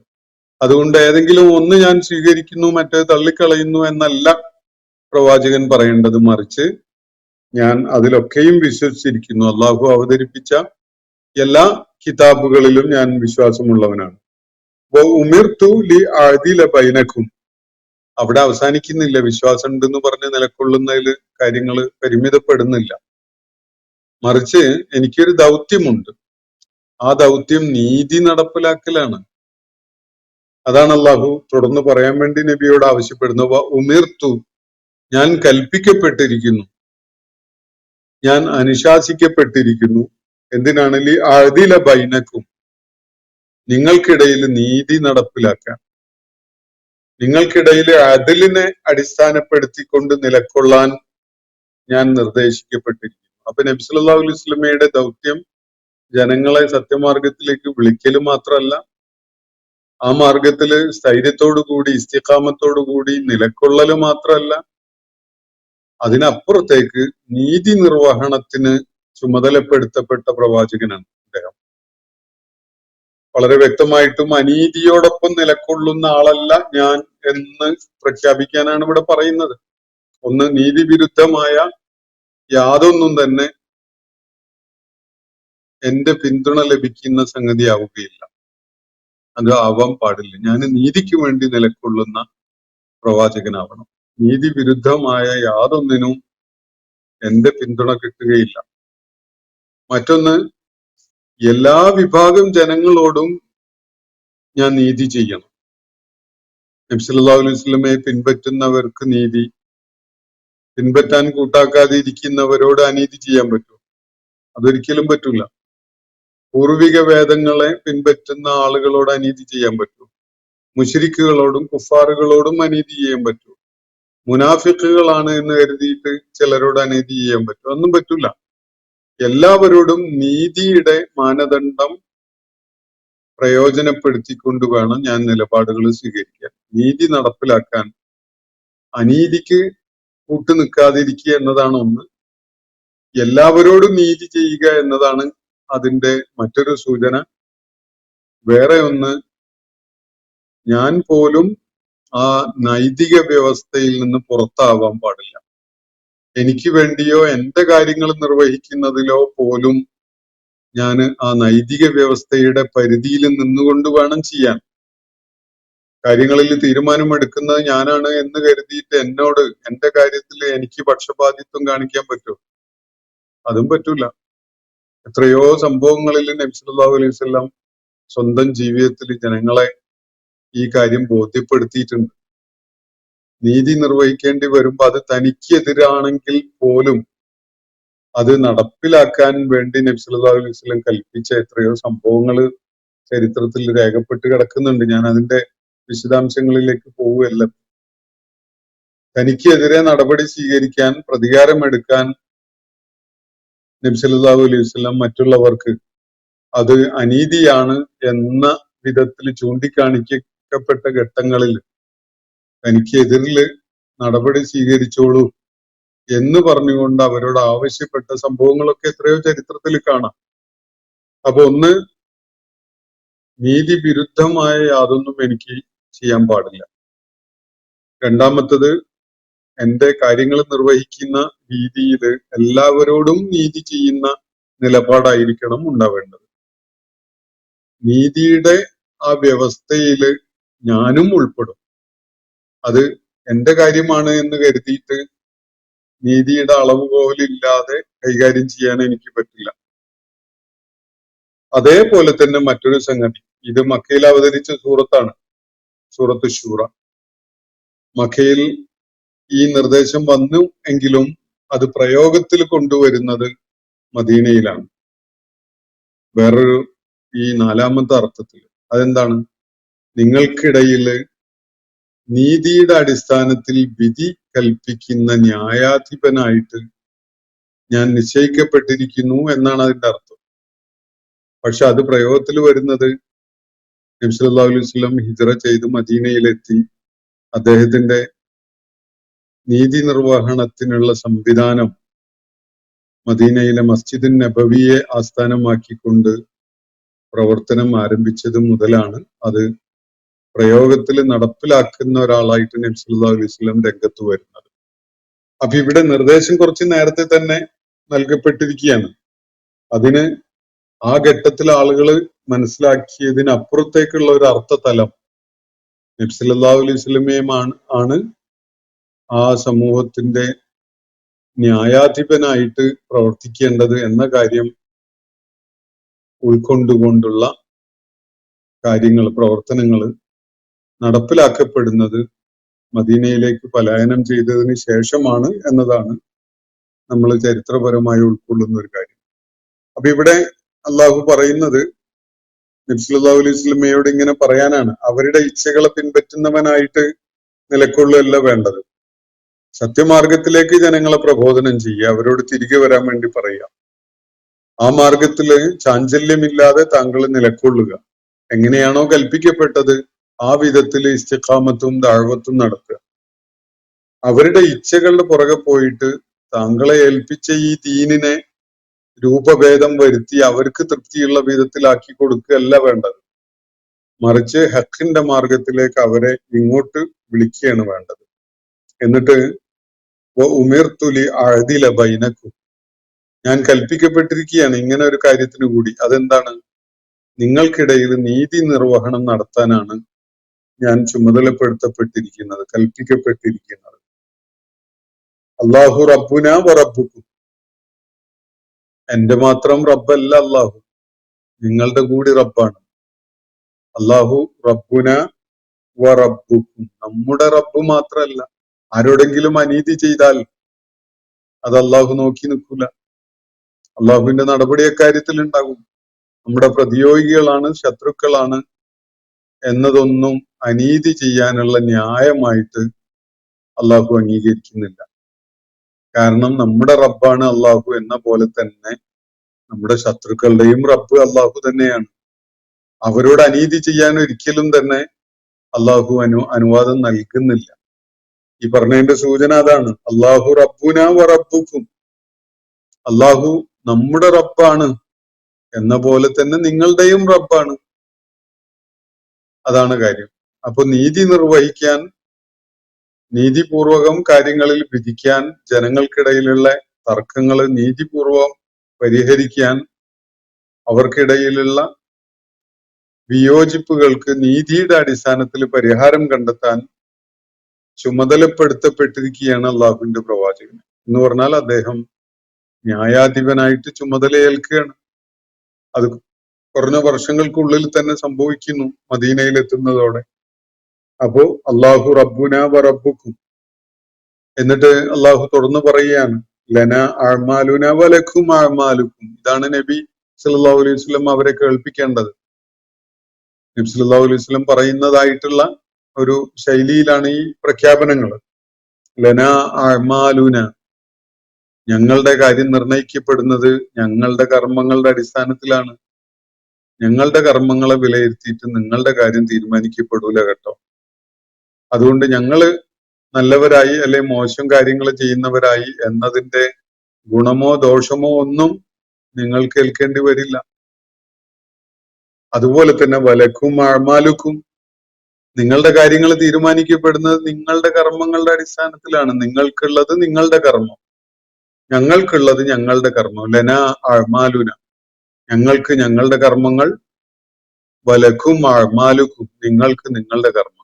അതുകൊണ്ട് ഏതെങ്കിലും ഒന്ന് ഞാൻ സ്വീകരിക്കുന്നു മറ്റേത് തള്ളിക്കളയുന്നു എന്നല്ല പ്രവാചകൻ പറയേണ്ടത്. മറിച്ച് ഞാൻ അതിലൊക്കെയും വിശ്വസിച്ചിരിക്കുന്നു, അള്ളാഹു അവതരിപ്പിച്ച എല്ലാ കിതാബുകളിലും ഞാൻ വിശ്വാസമുള്ളവനാണ്. ഉമിർത്തു ലി അഅദില ബൈനക്കും, അവിടെ അവസാനിക്കുന്നില്ല. വിശ്വാസം ഉണ്ടെന്ന് പറഞ്ഞ് നിലകൊള്ളുന്നതിൽ കാര്യങ്ങൾ പരിമിതപ്പെടുന്നില്ല. മറിച്ച് എനിക്കൊരു ദൗത്യമുണ്ട്. ആ ദൗത്യം നീതി നടപ്പിലാക്കലാണ്. അതാണ് അള്ളാഹു തുടർന്ന് പറയാൻ വേണ്ടി നബിയോട് ആവശ്യപ്പെടുന്നത്. ഉമിർത്തു, ഞാൻ കൽപ്പിക്കപ്പെട്ടിരിക്കുന്നു, ഞാൻ അനുശാസിക്കപ്പെട്ടിരിക്കുന്നു. എന്തിനാണ്? ലി അഅദില ബൈനക്കും, നിങ്ങൾക്കിടയിൽ നീതി നടപ്പിലാക്കാൻ, നിങ്ങൾക്കിടയിൽ അദലിനെ അടിസ്ഥാനപ്പെടുത്തിക്കൊണ്ട് നിലകൊള്ളാൻ ഞാൻ നിർദ്ദേശിക്കപ്പെട്ടിരിക്കുന്നു. അപ്പൊ നബി സല്ലല്ലാഹു അലൈഹി വസല്ലമയുടെ ദൗത്യം ജനങ്ങളെ സത്യമാർഗത്തിലേക്ക് വിളിക്കൽ മാത്രമല്ല, ആ മാർഗത്തില് സ്ഥൈര്യത്തോടു കൂടി ഇസ്തിഖാമത്തോടു കൂടി നിലകൊള്ളല് മാത്രമല്ല, അതിനപ്പുറത്തേക്ക് നീതി നിർവഹണത്തിന് ചുമതലപ്പെടുത്തപ്പെട്ട പ്രവാചകനാണ് അദ്ദേഹം. വളരെ വ്യക്തമായിട്ടും അനീതിയോടൊപ്പം നിലകൊള്ളുന്ന ആളല്ല ഞാൻ എന്ന് പ്രഖ്യാപിക്കാനാണ് ഇവിടെ പറയുന്നത്. ഒന്ന്, നീതിവിരുദ്ധമായ യാതൊന്നും തന്നെ എന്റെ പിന്തുണ ലഭിക്കുന്ന സംഗതിയാവുകയില്ല. അത് ആവാൻ പാടില്ല. ഞാൻ നീതിക്ക് വേണ്ടി നിലകൊള്ളുന്ന പ്രവാചകനാവണം. നീതിവിരുദ്ധമായ യാതൊന്നിനും എന്റെ പിന്തുണ കിട്ടുകയില്ല. മറ്റൊന്ന്, എല്ലാ വിഭാഗം ജനങ്ങളോടും ഞാൻ നീതി ചെയ്യണം. നബി സല്ലല്ലാഹു അലൈഹി വസല്ലമയെ പിൻപറ്റുന്നവർക്ക് നീതി, പിൻപറ്റാൻ കൂട്ടാക്കാതെ ഇരിക്കുന്നവരോട് അനീതി ചെയ്യാൻ പറ്റും? അതൊരിക്കലും പറ്റൂല. പൂർവിക വേദങ്ങളെ പിൻപറ്റുന്ന ആളുകളോട് അനീതി ചെയ്യാൻ പറ്റും? മുശ്രിക്കുകളോടും കുഫാറുകളോടും അനീതി ചെയ്യാൻ പറ്റും? മുനാഫിക്കുകളാണ് എന്ന് കരുതിയിട്ട് ചിലരോട് അനീതി ചെയ്യാൻ പറ്റും? ഒന്നും പറ്റൂല. എല്ലാവരോടും നീതിയുടെ മാനദണ്ഡം പ്രയോജനപ്പെടുത്തിക്കൊണ്ട് വേണം ഞാൻ നിലപാടുകൾ സ്വീകരിക്കാൻ. നീതി നടപ്പിലാക്കാൻ, അനീതിക്ക് കൂട്ടുനിൽക്കാതിരിക്കുക എന്നതാണ് ഒന്ന്. എല്ലാവരോടും നീതി ചെയ്യുക എന്നതാണ് അതിന്റെ മറ്റൊരു സൂചന. വേറെ ഒന്ന്, ഞാൻ പോലും ആ നൈതിക വ്യവസ്ഥയിൽ നിന്ന് പുറത്താവാൻ പാടില്ല. എനിക്ക് വേണ്ടിയോ എന്റെ കാര്യങ്ങൾ നിർവഹിക്കുന്നതിലോ പോലും ഞാൻ ആ നൈതിക വ്യവസ്ഥയുടെ പരിധിയിൽ നിന്നുകൊണ്ട് വേണം ചെയ്യാൻ. കാര്യങ്ങളിൽ തീരുമാനമെടുക്കുന്നത് ഞാനാണ് എന്ന് കരുതിയിട്ട് എന്നോട് എന്റെ കാര്യത്തിൽ എനിക്ക് പക്ഷപാതിത്വം കാണിക്കാൻ പറ്റുമോ? അതും പറ്റൂല. എത്രയോ സംഭവങ്ങളിൽ നബി സല്ലല്ലാഹു അലൈഹി വസല്ലം സ്വന്തം ജീവിതത്തിൽ ജനങ്ങളെ ഈ കാര്യം ബോധ്യപ്പെടുത്തിയിട്ടുണ്ട്. നീതി നിർവഹിക്കേണ്ടി വരുമ്പോ അത് തനിക്കെതിരാണെങ്കിൽ പോലും അത് നടപ്പിലാക്കാൻ വേണ്ടി നബി സല്ലല്ലാഹു അലൈഹി വസല്ലം കൽപ്പിച്ച എത്രയോ സംഭവങ്ങൾ ചരിത്രത്തിൽ രേഖപ്പെട്ട് കിടക്കുന്നുണ്ട്. ഞാൻ അതിന്റെ വിശദാംശങ്ങളിലേക്ക് പോവുകയല്ല. തനിക്കെതിരെ നടപടി സ്വീകരിക്കാൻ, പ്രതികാരമെടുക്കാൻ നബി സല്ലല്ലാഹു അലൈഹി വസല്ലം മറ്റുള്ളവർക്ക് അത് അനീതിയാണ് എന്ന വിധത്തിൽ ചൂണ്ടിക്കാണിക്കപ്പെട്ട ഘട്ടങ്ങളിൽ തനിക്കെതിരിൽ നടപടി സ്വീകരിച്ചോളൂ എന്ന് പറഞ്ഞുകൊണ്ട് അവരോട് ആവശ്യപ്പെട്ട സംഭവങ്ങളൊക്കെ എത്രയോ ചരിത്രത്തിൽ കാണാം. അപ്പൊ ഒന്ന്, നീതി വിരുദ്ധമായ യാതൊന്നും എനിക്ക് ചെയ്യാൻ പാടില്ല. രണ്ടാമത്തത്, എന്റെ കാര്യങ്ങൾ നിർവഹിക്കുന്ന രീതിയിൽ എല്ലാവരോടും നീതി ചെയ്യുന്ന നിലപാടായിരിക്കണം ഉണ്ടാവേണ്ടത്. നീതിയുടെ ആ വ്യവസ്ഥയിൽ ഞാനും ഉൾപ്പെടും. അത് എന്റെ കാര്യമാണ് എന്ന് കരുതിയിട്ട് നീതിയുടെ അളവുകോലില്ലാതെ കൈകാര്യം ചെയ്യാൻ എനിക്ക് പറ്റില്ല. അതേപോലെ തന്നെ മറ്റൊരു സംഗതി, ഇത് മക്കയിൽ അവതരിച്ച സൂറത്താണ്, സൂറത്ത് ശൂറ. മക്കയിൽ ഈ നിർദ്ദേശം വന്നു എങ്കിലും അത് പ്രയോഗത്തിൽ കൊണ്ടുവരുന്നത് മദീനയിലാണ്. വേറൊരു ഈ നാലാമത്തെ അർത്ഥത്തിൽ അതെന്താണ്? നിങ്ങൾക്കിടയിൽ നീതിയുടെ അടിസ്ഥാനത്തിൽ വിധി കൽപ്പിക്കുന്ന ന്യായാധിപനായിട്ട് ഞാൻ നിശ്ചയിക്കപ്പെട്ടിരിക്കുന്നു എന്നാണ് അതിന്റെ അർത്ഥം. പക്ഷെ അത് പ്രയോഗത്തിൽ വരുന്നത് നബി സല്ലല്ലാഹു അലൈഹി വസല്ലം ഹിജ്റ ചെയ്ത് മദീനയിലെത്തി അദ്ദേഹത്തിന്റെ നീതി നിർവഹണത്തിനുള്ള സംവിധാനം മദീനയിലെ മസ്ജിദുൻ നബവിയെ ആസ്ഥാനമാക്കിക്കൊണ്ട് പ്രവർത്തനം ആരംഭിച്ചത് മുതലാണ് അത് പ്രയോഗത്തിൽ നടപ്പിലാക്കുന്ന ഒരാളായിട്ട് നബി സല്ലല്ലാഹു അലൈഹി വസല്ലം രംഗത്ത് വരുന്നത്. അപ്പൊ ഇവിടെ നിർദ്ദേശം കുറച്ച് നേരത്തെ തന്നെ നൽകപ്പെട്ടിരിക്കുകയാണ്. അതിന് ആ ഘട്ടത്തിൽ ആളുകൾ മനസ്സിലാക്കിയതിനപ്പുറത്തേക്കുള്ള ഒരു അർത്ഥതലം നബി സല്ലല്ലാഹു അലൈഹി വസല്ലമയും ആണ് ആ സമൂഹത്തിന്റെ ന്യായാധിപനായിട്ട് പ്രവർത്തിക്കേണ്ടത് എന്ന കാര്യം ഉൾക്കൊണ്ടുകൊണ്ടുള്ള കാര്യങ്ങൾ, പ്രവർത്തനങ്ങൾ നടപ്പിലാക്കപ്പെടുന്നത് മദീനയിലേക്ക് പലായനം ചെയ്തതിന് ശേഷമാണ് എന്നതാണ് നമ്മൾ ചരിത്രപരമായി ഉൾക്കൊള്ളുന്ന ഒരു കാര്യം. അപ്പൊ ഇവിടെ അള്ളാഹു പറയുന്നത് നബി സല്ലല്ലാഹു അലൈഹി വസല്ലമയോട് ഇങ്ങനെ പറയാനാണ്. അവരുടെ ഇച്ഛകളെ പിൻപറ്റുന്നവനായിട്ട് നിലകൊള്ളുകയല്ല വേണ്ടത്. സത്യമാർഗത്തിലേക്ക് ജനങ്ങളെ പ്രബോധനം ചെയ്യുക, അവരോട് തിരികെ വരാൻ വേണ്ടി പറയുക. ആ മാർഗത്തില് ചാഞ്ചല്യമില്ലാതെ താങ്കൾ നിലകൊള്ളുക. എങ്ങനെയാണോ കൽപ്പിക്കപ്പെട്ടത് ആ വിധത്തിൽ ഇസ്തിഖാമത്തും ദഅവത്തും നടത്തുക. അവരുടെ ഇച്ഛകളുടെ പുറകെ പോയിട്ട് താങ്കളെ ഏൽപ്പിച്ച ഈ ദീനിനെ രൂപഭേദം വരുത്തി അവർക്ക് തൃപ്തിയുള്ള വിധത്തിലാക്കി കൊടുക്കുകയല്ല വേണ്ടത്. മറിച്ച് ഹക്കിന്റെ മാർഗത്തിലേക്ക് അവരെ ഇങ്ങോട്ട് വിളിക്കുകയാണ് വേണ്ടത്. എന്നിട്ട് ഉമിർത്തുലി അഅദില ബൈനക്കും, ഞാൻ കൽപ്പിക്കപ്പെട്ടിരിക്കുകയാണ് ഇങ്ങനെ ഒരു കാര്യത്തിന് കൂടി. അതെന്താണ്? നിങ്ങൾക്കിടയിൽ നീതി നിർവഹണം നടത്താനാണ് ഞാൻ ചുമതലപ്പെടുത്തപ്പെട്ടിരിക്കുന്നത്, കൽപ്പിക്കപ്പെട്ടിരിക്കുന്നത്. അല്ലാഹു റബ്ബുന വ റബ്ബുക്കും, എന്റെ മാത്രം റബ്ബല്ല അല്ലാഹു, നിങ്ങളുടെ കൂടി റബ്ബാണ്. അല്ലാഹു റബ്ബുന വ റബ്ബുക്കും, നമ്മുടെ റബ്ബ് മാത്രമല്ല. ആരോടെങ്കിലും അനീതി ചെയ്താൽ അത് അല്ലാഹു നോക്കി നിൽക്കൂല. അള്ളാഹുവിന്റെ നടപടി അക്കാര്യത്തിൽ ഉണ്ടാകും. നമ്മുടെ പ്രതിയോഗികളാണ്, ശത്രുക്കളാണ് എന്നതൊന്നും അനീതി ചെയ്യാനുള്ള ന്യായമായിട്ട് അള്ളാഹു അംഗീകരിക്കുന്നില്ല. കാരണം നമ്മുടെ റബ്ബാണ് അള്ളാഹു എന്ന പോലെ തന്നെ നമ്മുടെ ശത്രുക്കളുടെയും റബ്ബ് അള്ളാഹു തന്നെയാണ്. അവരോട് അനീതി ചെയ്യാൻ ഒരിക്കലും തന്നെ അള്ളാഹു അനുവാദം നൽകുന്നില്ല. ഈ പറഞ്ഞതിന്റെ സൂചന അതാണ്. അള്ളാഹു റബ്ബുന വ റബ്ബുക്കും, അള്ളാഹു നമ്മുടെ റബ്ബാണ് എന്ന പോലെ തന്നെ നിങ്ങളുടെയും റബ്ബാണ്. അതാണ് കാര്യം. അപ്പൊ നീതി നിർവഹിക്കാൻ, നീതിപൂർവകം കാര്യങ്ങളിൽ വിധിക്കാൻ, ജനങ്ങൾക്കിടയിലുള്ള തർക്കങ്ങൾ നീതിപൂർവം പരിഹരിക്കാൻ, അവർക്കിടയിലുള്ള വിയോജിപ്പുകൾക്ക് നീതിയുടെ അടിസ്ഥാനത്തിൽ പരിഹാരം കണ്ടെത്താൻ ചുമതലപ്പെടുത്തപ്പെട്ടിരിക്കുകയാണ് അള്ളാഹുവിന്റെ പ്രവാചകൻ. എന്ന് പറഞ്ഞാൽ അദ്ദേഹം ന്യായാധിപനായിട്ട് ചുമതലയേൽക്കുകയാണ്. അത് കുറഞ്ഞ വർഷങ്ങൾക്കുള്ളിൽ തന്നെ സംഭവിക്കുന്നു മദീനയിൽ എത്തുന്നതോടെ. അപ്പോ അള്ളാഹു റബ്ബുന വ റബ്ബുക്കും, എന്നിട്ട് അള്ളാഹു തുടർന്ന് പറയുകയാണ് ലന അഅ്മാലുന വലക്കും അഅ്മാലുക്കും. ഇതാണ് നബി സല്ലല്ലാഹു അലൈഹി വസല്ലം അവരെ കേൾപ്പിക്കേണ്ടത്. നബി സല്ലല്ലാഹു അലൈഹി വസല്ലം പറയുന്നതായിട്ടുള്ള ഒരു ശൈലിയിലാണ് ഈ പ്രഖ്യാപനങ്ങൾ. ലന അഅ്മാലുന, ഞങ്ങളുടെ കാര്യം നിർണയിക്കപ്പെടുന്നത് ഞങ്ങളുടെ കർമ്മങ്ങളുടെ അടിസ്ഥാനത്തിലാണ്. ഞങ്ങളുടെ കർമ്മങ്ങളെ വിലയിരുത്തിയിട്ട് നിങ്ങളുടെ കാര്യം തീരുമാനിക്കപ്പെടൂല കേട്ടോ. അതുകൊണ്ട് ഞങ്ങള് നല്ലവരായി അല്ലെ മോശം കാര്യങ്ങൾ ചെയ്യുന്നവരായി എന്നതിന്റെ ഗുണമോ ദോഷമോ ഒന്നും നിങ്ങൾ കേൾക്കേണ്ടി വരില്ല. അതുപോലെ തന്നെ വലക്കും അഅ്മാലുക്കും, നിങ്ങളുടെ കാര്യങ്ങൾ തീരുമാനിക്കപ്പെടുന്നത് നിങ്ങളുടെ കർമ്മങ്ങളുടെ അടിസ്ഥാനത്തിലാണ്. നിങ്ങൾക്കുള്ളത് നിങ്ങളുടെ കർമ്മം, ഞങ്ങൾക്കുള്ളത് ഞങ്ങളുടെ കർമ്മം. ലന അഅ്മാലുന, ഞങ്ങൾക്ക് ഞങ്ങളുടെ കർമ്മങ്ങൾ, വലക്കും അഅ്മാലുക്കും, നിങ്ങൾക്ക് നിങ്ങളുടെ കർമ്മങ്ങൾ.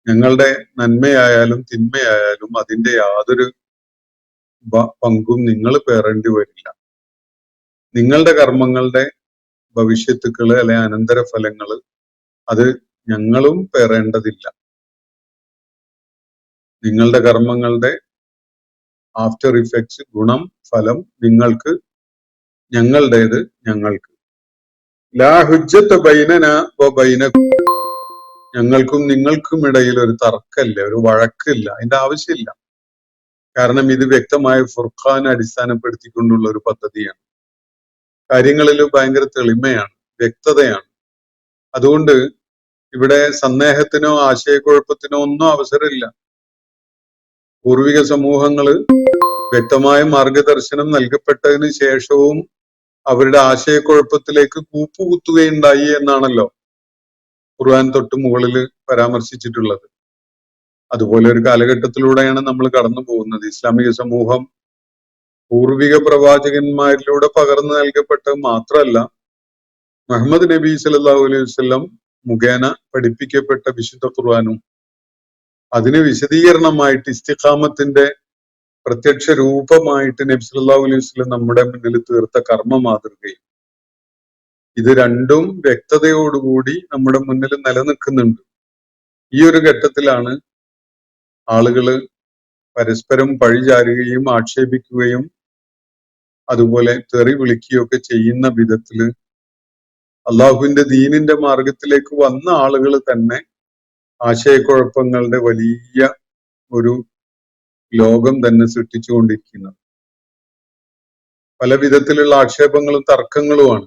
ഞങ്ങളുടെ നന്മയായാലും തിന്മയായാലും അതിന്റെ യാതൊരു പങ്കും നിങ്ങൾ പേറേണ്ടി വരില്ല. നിങ്ങളുടെ കർമ്മങ്ങളുടെ ഭവിഷ്യത്തുക്കള് അല്ലെ അനന്തരഫലങ്ങള് അത് ഞങ്ങളും പേറേണ്ടതില്ല. നിങ്ങളുടെ കർമ്മങ്ങളുടെ ആഫ്റ്റർ ഇഫക്ട്സ്, ഗുണം, ഫലം നിങ്ങൾക്ക്, ഞങ്ങളുടേത് ഞങ്ങൾക്ക്. ലാ ഹുജ്ജത ബൈനന വ ബൈനക്കും, ഞങ്ങൾക്കും നിങ്ങൾക്കും ഇടയിൽ ഒരു തർക്കമില്ല, ഒരു വഴക്കില്ല, അതിന്റെ ആവശ്യമില്ല. കാരണം ഇത് വ്യക്തമായ ഫുർഖാൻ അടിസ്ഥാനപ്പെടുത്തിക്കൊണ്ടുള്ള ഒരു പദ്ധതിയാണ്. കാര്യങ്ങളിൽ ഭയങ്കര തെളിമയാണ്, വ്യക്തതയാണ്. അതുകൊണ്ട് ഇവിടെ സന്ദേഹത്തിനോ ആശയക്കുഴപ്പത്തിനോ ഒന്നും അവസരമില്ല. പൂർവിക സമൂഹങ്ങള് വ്യക്തമായ മാർഗദർശനം നൽകപ്പെട്ടതിന് ശേഷവും അവരുടെ ആശയക്കുഴപ്പത്തിലേക്ക് കൂപ്പുകുത്തുകയുണ്ടായി എന്നാണല്ലോ ഖുർആൻ തൊട്ട് മുകളിൽ പരാമർശിച്ചിട്ടുള്ളത്. അതുപോലെ ഒരു കാലഘട്ടത്തിലൂടെയാണ് നമ്മൾ കടന്നു പോകുന്നത്. ഇസ്ലാമിക സമൂഹം പൂർവിക പ്രവാചകന്മാരിലൂടെ പകർന്നു നൽകപ്പെട്ടത് മാത്രമല്ല, മുഹമ്മദ് നബി സല്ലല്ലാഹു അലൈഹി വസല്ലം മുഖേന പഠിപ്പിക്കപ്പെട്ട വിശുദ്ധ ഖുർആനും അതിന് വിശദീകരണമായിട്ട് ഇസ്തിഖാമത്തിന്റെ പ്രത്യക്ഷ രൂപമായിട്ട് നബി സല്ലല്ലാഹു അലൈഹി വസല്ലം നമ്മുടെ മുന്നിൽ തീർത്ത കർമ്മ മാതൃകയും, ഇത് രണ്ടും വ്യക്തതയോടുകൂടി നമ്മുടെ മുന്നിൽ നിലനിൽക്കുന്നുണ്ട്. ഈ ഒരു ഘട്ടത്തിലാണ് ആളുകള് പരസ്പരം പഴിചാരുകയും ആക്ഷേപിക്കുകയും അതുപോലെ തെറി വിളിക്കുകയൊക്കെ ചെയ്യുന്ന വിധത്തില് അള്ളാഹുവിന്റെ ദീനിന്റെ മാർഗത്തിലേക്ക് വന്ന ആളുകൾ തന്നെ ആശയക്കുഴപ്പങ്ങളുടെ വലിയ ഒരു ലോകം തന്നെ സൃഷ്ടിച്ചുകൊണ്ടിരിക്കുന്നത്. പല വിധത്തിലുള്ള ആക്ഷേപങ്ങളും തർക്കങ്ങളുമാണ്.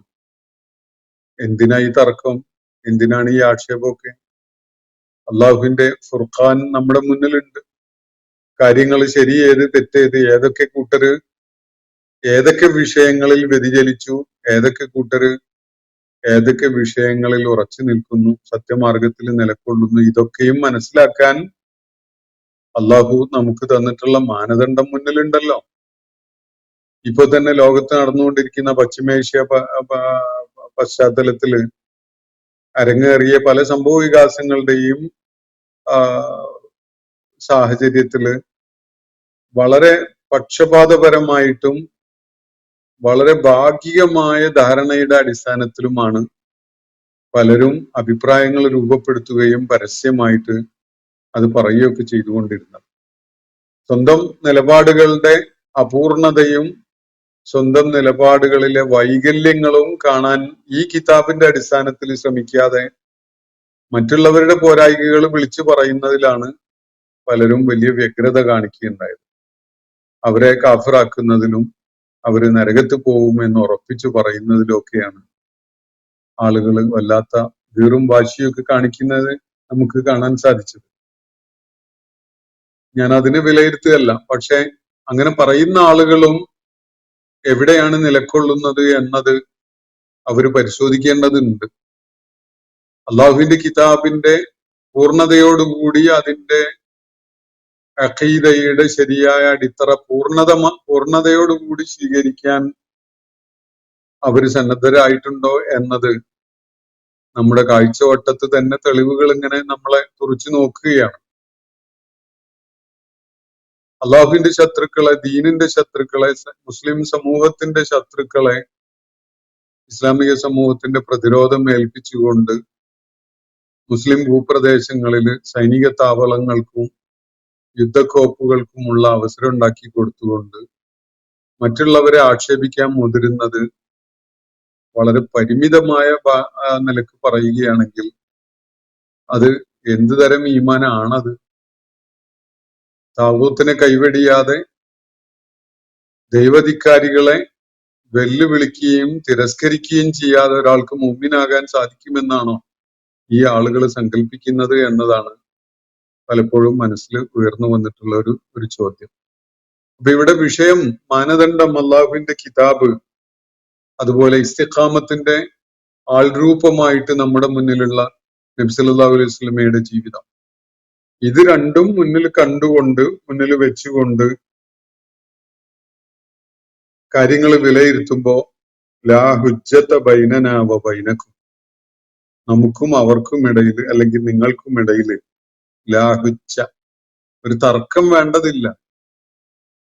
എന്തിനാ ഈ തർക്കം, എന്തിനാണ് ഈ ആക്ഷേപമൊക്കെ? അള്ളാഹുവിന്റെ ഫുർഖാൻ നമ്മുടെ മുന്നിലുണ്ട്. കാര്യങ്ങൾ ശരിയേത് തെറ്റേത്, ഏതൊക്കെ കൂട്ടര് ഏതൊക്കെ വിഷയങ്ങളിൽ വ്യതിചലിച്ചു, ഏതൊക്കെ കൂട്ടര് ഏതൊക്കെ വിഷയങ്ങളിൽ ഉറച്ചു നിൽക്കുന്നു, സത്യമാർഗത്തിൽ നിലകൊള്ളുന്നു, ഇതൊക്കെയും മനസ്സിലാക്കാൻ അള്ളാഹു നമുക്ക് തന്നിട്ടുള്ള മാനദണ്ഡം മുന്നിലുണ്ടല്ലോ. ഇപ്പൊ തന്നെ ലോകത്ത് നടന്നുകൊണ്ടിരിക്കുന്ന പശ്ചിമേഷ്യ പശ്ചാത്തലത്തില് അരങ്ങേറിയ പല സംഭവ വികാസങ്ങളുടെയും സാഹചര്യത്തില് വളരെ പക്ഷപാതപരമായിട്ടും വളരെ ഭാഗികമായ ധാരണയുടെ അടിസ്ഥാനത്തിലുമാണ് പലരും അഭിപ്രായങ്ങൾ രൂപപ്പെടുത്തുകയും പരസ്യമായിട്ട് അത് പറയുകയൊക്കെ ചെയ്തുകൊണ്ടിരുന്നത്. സ്വന്തം നിലപാടുകളുടെ അപൂർണതയും സ്വന്തം നിലപാടുകളിലെ വൈകല്യങ്ങളും കാണാൻ ഈ കിതാബിന്റെ അടിസ്ഥാനത്തിൽ ശ്രമിക്കാതെ മറ്റുള്ളവരുടെ പോരായ്മകൾ വിളിച്ചു പറയുന്നതിലാണ് പലരും വലിയ വ്യഗ്രത കാണിക്കുകയുണ്ടായത്. അവരെ കാഫിറാക്കുന്നതിലും അവര് നരകത്ത് പോകുമെന്ന് ഉറപ്പിച്ചു പറയുന്നതിലൊക്കെയാണ് ആളുകൾ വല്ലാത്ത വീറും വാശിയൊക്കെ കാണിക്കുന്നത് നമുക്ക് കാണാൻ സാധിച്ചത്. ഞാൻ അതിനെ വിലയിരുത്തുകയല്ല, പക്ഷെ അങ്ങനെ പറയുന്ന ആളുകളും എവിടെയാണ് നിലകൊള്ളുന്നത് എന്നത് അവർ പരിശോധിക്കേണ്ടതുണ്ട്. അള്ളാഹുവിന്റെ കിതാബിന്റെ പൂർണ്ണതയോടുകൂടി അതിന്റെ അഖീദയുടെ ശരിയായ അടിത്തറ പൂർണ്ണതയോടുകൂടി സ്വീകരിക്കാൻ അവർ സന്നദ്ധരായിട്ടുണ്ടോ എന്നത് നമ്മുടെ കാഴ്ചവട്ടത്ത് തന്നെ തെളിവുകൾ ഇങ്ങനെ നമ്മളെ കുറിച്ച് നോക്കുകയാണ്. അള്ളാഹുവിന്റെ ശത്രുക്കളെ, ദീനിന്റെ ശത്രുക്കളെ, മുസ്ലിം സമൂഹത്തിന്റെ ശത്രുക്കളെ ഇസ്ലാമിക സമൂഹത്തിന്റെ പ്രതിരോധം ഏൽപ്പിച്ചുകൊണ്ട് മുസ്ലിം ഭൂപ്രദേശങ്ങളിൽ സൈനിക താവളങ്ങൾക്കും യുദ്ധക്കോപ്പുകൾക്കുമുള്ള അവസരം ഉണ്ടാക്കി കൊടുത്തുകൊണ്ട് മറ്റുള്ളവരെ ആക്ഷേപിക്കാൻ മുതിരുന്നത് വളരെ പരിമിതമായ നിലക്ക് പറയുകയാണെങ്കിൽ അത് എന്ത് തരം ഈമാനാണത്? താവൂത്തിനെ കൈവെടിയാതെ ദൈവധിക്കാരികളെ വെല്ലുവിളിക്കുകയും തിരസ്കരിക്കുകയും ചെയ്യാതെ ഒരാൾക്ക് മുഅ്മിനാകാൻ സാധിക്കുമെന്നാണോ ഈ ആളുകൾ സങ്കല്പിക്കുന്നത് എന്നതാണ് പലപ്പോഴും മനസ്സിൽ ഉയർന്നു വന്നിട്ടുള്ള ഒരു ചോദ്യം. അപ്പൊ ഇവിടെ വിഷയം മാനദണ്ഡം അള്ളാഹുവിന്റെ കിതാബ്, അതുപോലെ ഇസ്തിഖാമത്തിന്റെ ആൾരൂപമായിട്ട് നമ്മുടെ മുന്നിലുള്ള നബി സല്ലല്ലാഹു അലൈഹി വസല്ലമയുടെ ജീവിതം, ഇത് രണ്ടും മുന്നിൽ കണ്ടുകൊണ്ട് മുന്നിൽ വെച്ചുകൊണ്ട് കാര്യങ്ങൾ വിലയിരുത്തുമ്പോ ലാ ഹുജ്ജത ബൈനനാ വ ബൈനക്കും, നമുക്കും അവർക്കും ഇടയിൽ അല്ലെങ്കിൽ നിങ്ങൾക്കും ഇടയിൽ ലാ ഹുജ്ജ, ഒരു തർക്കം വേണ്ടതില്ല,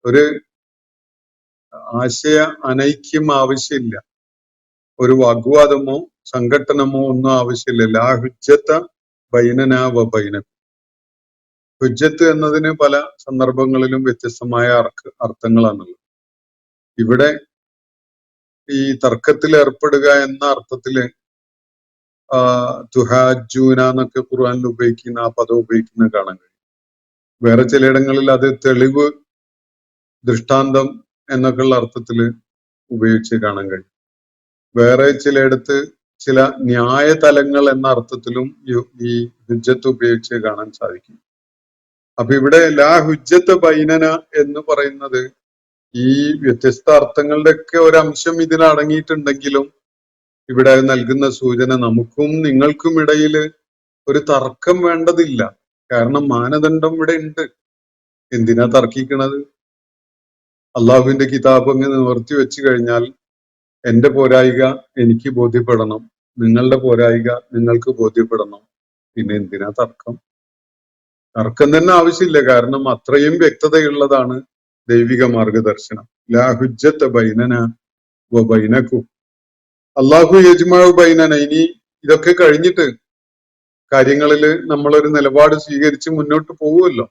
ഒരു ആശയ അനൈക്യം ആവശ്യമില്ല, ഒരു വാഗ്വാദമോ സംഘട്ടനമോ ഒന്നും ആവശ്യമില്ല. ലാ ഹുജ്ജത ബൈനനാ വ ബൈനക്കും. ഹുജ്ജത്ത് എന്നതിന് പല സന്ദർഭങ്ങളിലും വ്യത്യസ്തമായ അർത്ഥങ്ങളാണുള്ളത്. ഇവിടെ ഈ തർക്കത്തിൽ ഏർപ്പെടുക എന്ന അർത്ഥത്തില് തുഹാജൂന എന്നൊക്കെ ഖുർആനിൽ ഉപയോഗിക്കുന്ന ആ പദം ഉപയോഗിക്കുന്നത് കാണാൻ കഴിയും. വേറെ ചിലയിടങ്ങളിൽ അത് തെളിവ്, ദൃഷ്ടാന്തം എന്നൊക്കെയുള്ള അർത്ഥത്തിൽ ഉപയോഗിച്ച് കാണാൻ കഴിയും. വേറെ ചിലയിടത്ത് ചില ന്യായ തലങ്ങൾ എന്ന അർത്ഥത്തിലും ഈ ഹുജ്ജത്ത് ഉപയോഗിച്ച് കാണാൻ സാധിക്കും. അപ്പൊ ഇവിടെ ലാ ഹുജ്ജത്ത് ബൈനന എന്ന് പറയുന്നത് ഈ വ്യത്യസ്ത അർത്ഥങ്ങളുടെ ഒക്കെ ഒരംശം ഇതിൽ അടങ്ങിയിട്ടുണ്ടെങ്കിലും ഇവിടെ നൽകുന്ന സൂചന നമുക്കും നിങ്ങൾക്കും ഇടയിൽ ഒരു തർക്കം വേണ്ടതില്ല. കാരണം മാനദണ്ഡം ഇവിടെ ഉണ്ട്. എന്തിനാ തർക്കിക്കണത്? അള്ളാഹുവിന്റെ കിതാബ് അങ്ങ് നിവർത്തി വെച്ചു കഴിഞ്ഞാൽ എന്റെ പോരായിക എനിക്ക് ബോധ്യപ്പെടണം, നിങ്ങളുടെ പോരായിക നിങ്ങൾക്ക് ബോധ്യപ്പെടണം. പിന്നെ എന്തിനാ തർക്കം? തർക്കം തന്നെ ആവശ്യമില്ല. കാരണം അത്രയും വ്യക്തതയുള്ളതാണ് ദൈവിക മാർഗദർശനം. ലാ ഹുജ്ജത ബൈനന വ ബൈനക്കും അല്ലാഹു യജ്മഉ ബൈനന. ഇനി ഇതൊക്കെ കഴിഞ്ഞിട്ട് കാര്യങ്ങളിൽ നമ്മളൊരു നിലപാട് സ്വീകരിച്ച് മുന്നോട്ട് പോകുമല്ലോ.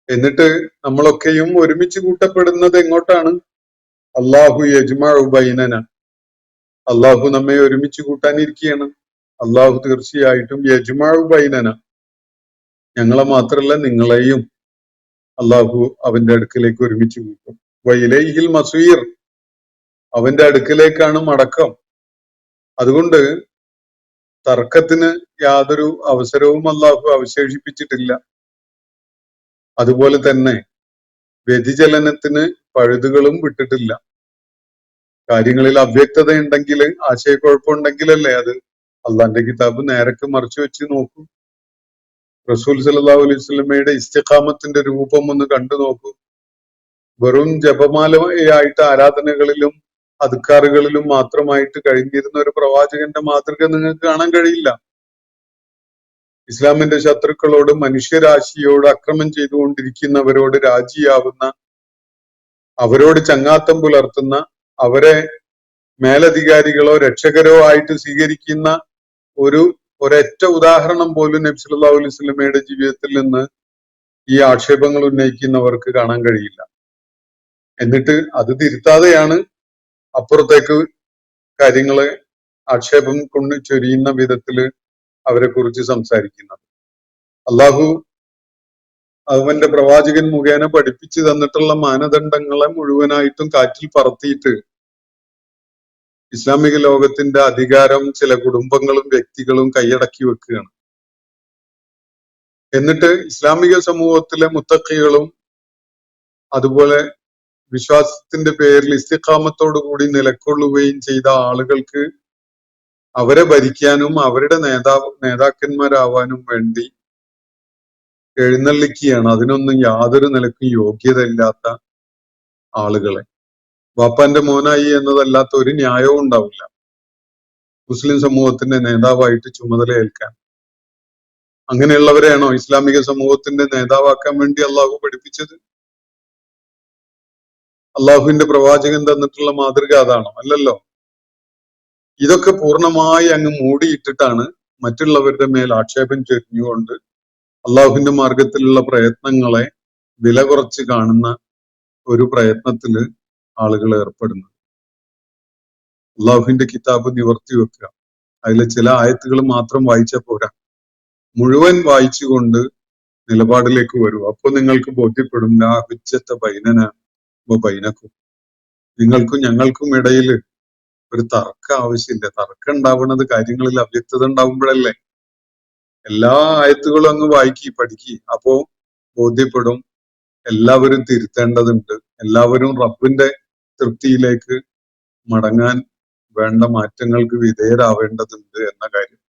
എന്നിട്ട് നമ്മളൊക്കെയും ഒരുമിച്ച് കൂട്ടപ്പെടുന്നത് എങ്ങോട്ടാണ്? അല്ലാഹു യജ്മഉ ബൈനന. അള്ളാഹു നമ്മെ ഒരുമിച്ച് കൂട്ടാനിരിക്കുകയാണ്. അള്ളാഹു തീർച്ചയായിട്ടും യജ്മഉ ബൈനന, ഞങ്ങളെ മാത്രല്ല നിങ്ങളെയും അള്ളാഹു അവന്റെ അടുക്കലേക്ക് ഒരുമിച്ച് കൂട്ടും. വഇലൈഹിൽ മസീർ, അവന്റെ അടുക്കലേക്കാണ് മടക്കം. അതുകൊണ്ട് തർക്കത്തിന് യാതൊരു അവസരവും അള്ളാഹു അവശേഷിപ്പിച്ചിട്ടില്ല. അതുപോലെ തന്നെ വ്യതിചലനത്തിന് പഴുതുകളും വിട്ടിട്ടില്ല. കാര്യങ്ങളിൽ അവ്യക്തത ഉണ്ടെങ്കിൽ, ആശയക്കുഴപ്പമുണ്ടെങ്കിലല്ലേ അത് അള്ളാന്റെ കിതാബ് നേരക്ക് മറിച്ചു വെച്ച് നോക്കൂ. റസൂൽ സല്ലല്ലാഹു അലൈഹി വസല്ലമയുടെ ഇസ്തിഖാമത്തിന്റെ രൂപം ഒന്ന് കണ്ടു നോക്കൂ. വെറും ജപമാലയായിട്ട് ആരാധനകളിലും അദ്കാറുകളിലും മാത്രമായിട്ട് കഴിഞ്ഞിരുന്ന ഒരു പ്രവാചകന്റെ മാതൃക നിങ്ങൾക്ക് കാണാൻ കഴിയില്ല. ഇസ്ലാമിന്റെ ശത്രുക്കളോട്, മനുഷ്യരാശിയോട് അക്രമം ചെയ്തുകൊണ്ടിരിക്കുന്നവരോട് രാജിയാവുന്ന, അവരോട് ചങ്ങാത്തം പുലർത്തുന്ന, അവരെ മേലധികാരികളോ രക്ഷകരോ ആയിട്ട് സ്വീകരിക്കുന്ന ഒരൊറ്റ ഉദാഹരണം പോലും നബി സല്ലല്ലാഹു അലൈഹി വസല്ലമയുടെ ജീവിതത്തിൽ നിന്ന് ഈ ആക്ഷേപങ്ങൾ ഉന്നയിക്കുന്നവർക്ക് കാണാൻ കഴിയില്ല. എന്നിട്ട് അത് തിരുത്താതെയാണ് അപ്പുറത്തേക്ക് കാര്യങ്ങളെ ആക്ഷേപം കൊണ്ട് ചൊരിയുന്ന വിധത്തില് അവരെ കുറിച്ച് സംസാരിക്കുന്നത്. അള്ളാഹു അവന്റെ പ്രവാചകൻ മുഖേന പഠിപ്പിച്ചു തന്നിട്ടുള്ള മാനദണ്ഡങ്ങളെ മുഴുവനായിട്ടും കാറ്റിൽ പറത്തിയിട്ട് ഇസ്ലാമിക ലോകത്തിന്റെ അധികാരം ചില കുടുംബങ്ങളും വ്യക്തികളും കൈയടക്കി വെക്കുകയാണ്. എന്നിട്ട് ഇസ്ലാമിക സമൂഹത്തിലെ മുത്തഖികളും അതുപോലെ വിശ്വാസത്തിന്റെ പേരിൽ ഇസ്തിഖാമത്തോടു കൂടി നിലകൊള്ളുകയും ചെയ്ത ആളുകൾക്ക് അവരെ ഭരിക്കാനും അവരുടെ നേതാക്കന്മാരാവാനും വേണ്ടി എഴുന്നള്ളിക്കുകയാണ്. അതിനൊന്നും യാതൊരു നിലക്കും യോഗ്യതയില്ലാത്ത ആളുകളെ. വാപ്പാന്റെ മോനായി എന്നതല്ലാത്ത ഒരു ന്യായവും ഉണ്ടാവില്ല മുസ്ലിം സമൂഹത്തിന്റെ നേതാവായിട്ട് ചുമതല ഏൽക്കാൻ. അങ്ങനെയുള്ളവരെയാണോ ഇസ്ലാമിക സമൂഹത്തിന്റെ നേതാവാക്കാൻ വേണ്ടി അള്ളാഹു പഠിപ്പിച്ചത്? അള്ളാഹുവിന്റെ പ്രവാചകൻ തന്നിട്ടുള്ള മാതൃക അതാണോ? അല്ലല്ലോ. ഇതൊക്കെ പൂർണ്ണമായി അങ്ങ് മൂടിയിട്ടിട്ടാണ് മറ്റുള്ളവരുടെ മേൽ ആക്ഷേപം ചൊരിഞ്ഞുകൊണ്ട് അള്ളാഹുവിന്റെ മാർഗത്തിലുള്ള പ്രയത്നങ്ങളെ വില കുറച്ച് കാണുന്ന ഒരു പ്രയത്നത്തില് ആളുകൾ ഏർപ്പെടുന്നത്. അള്ളാഹുവിന്റെ കിതാബ് നിവർത്തി വെക്കുക, അതിലെ ചില ആയത്തുകൾ മാത്രം വായിച്ചാൽ പോരാ, മുഴുവൻ വായിച്ചുകൊണ്ട് നിലപാടിലേക്ക് വരൂ. അപ്പൊ നിങ്ങൾക്ക് ബോധ്യപ്പെടും ലാ ഹുജ്ജത ബൈനന വ ബൈനക്കും, നിങ്ങൾക്കും ഞങ്ങൾക്കും ഇടയിൽ ഒരു തർക്കം ആവശ്യമില്ല. തർക്കം ഉണ്ടാവുന്നത് കാര്യങ്ങളിൽ അവ്യക്തത ഉണ്ടാവുമ്പോഴല്ലേ. എല്ലാ ആയത്തുകളും അങ്ങ് വായിക്കി പഠിക്കി, അപ്പോ ബോധ്യപ്പെടും എല്ലാവരും തിരുത്തേണ്ടതുണ്ട്, എല്ലാവരും റബ്ബിന്റെ തൃപ്തിയിലേക്ക് മടങ്ങാൻ വേണ്ട മാറ്റങ്ങൾക്ക് വിധേയരാവേണ്ടതുണ്ട് എന്ന കാര്യം.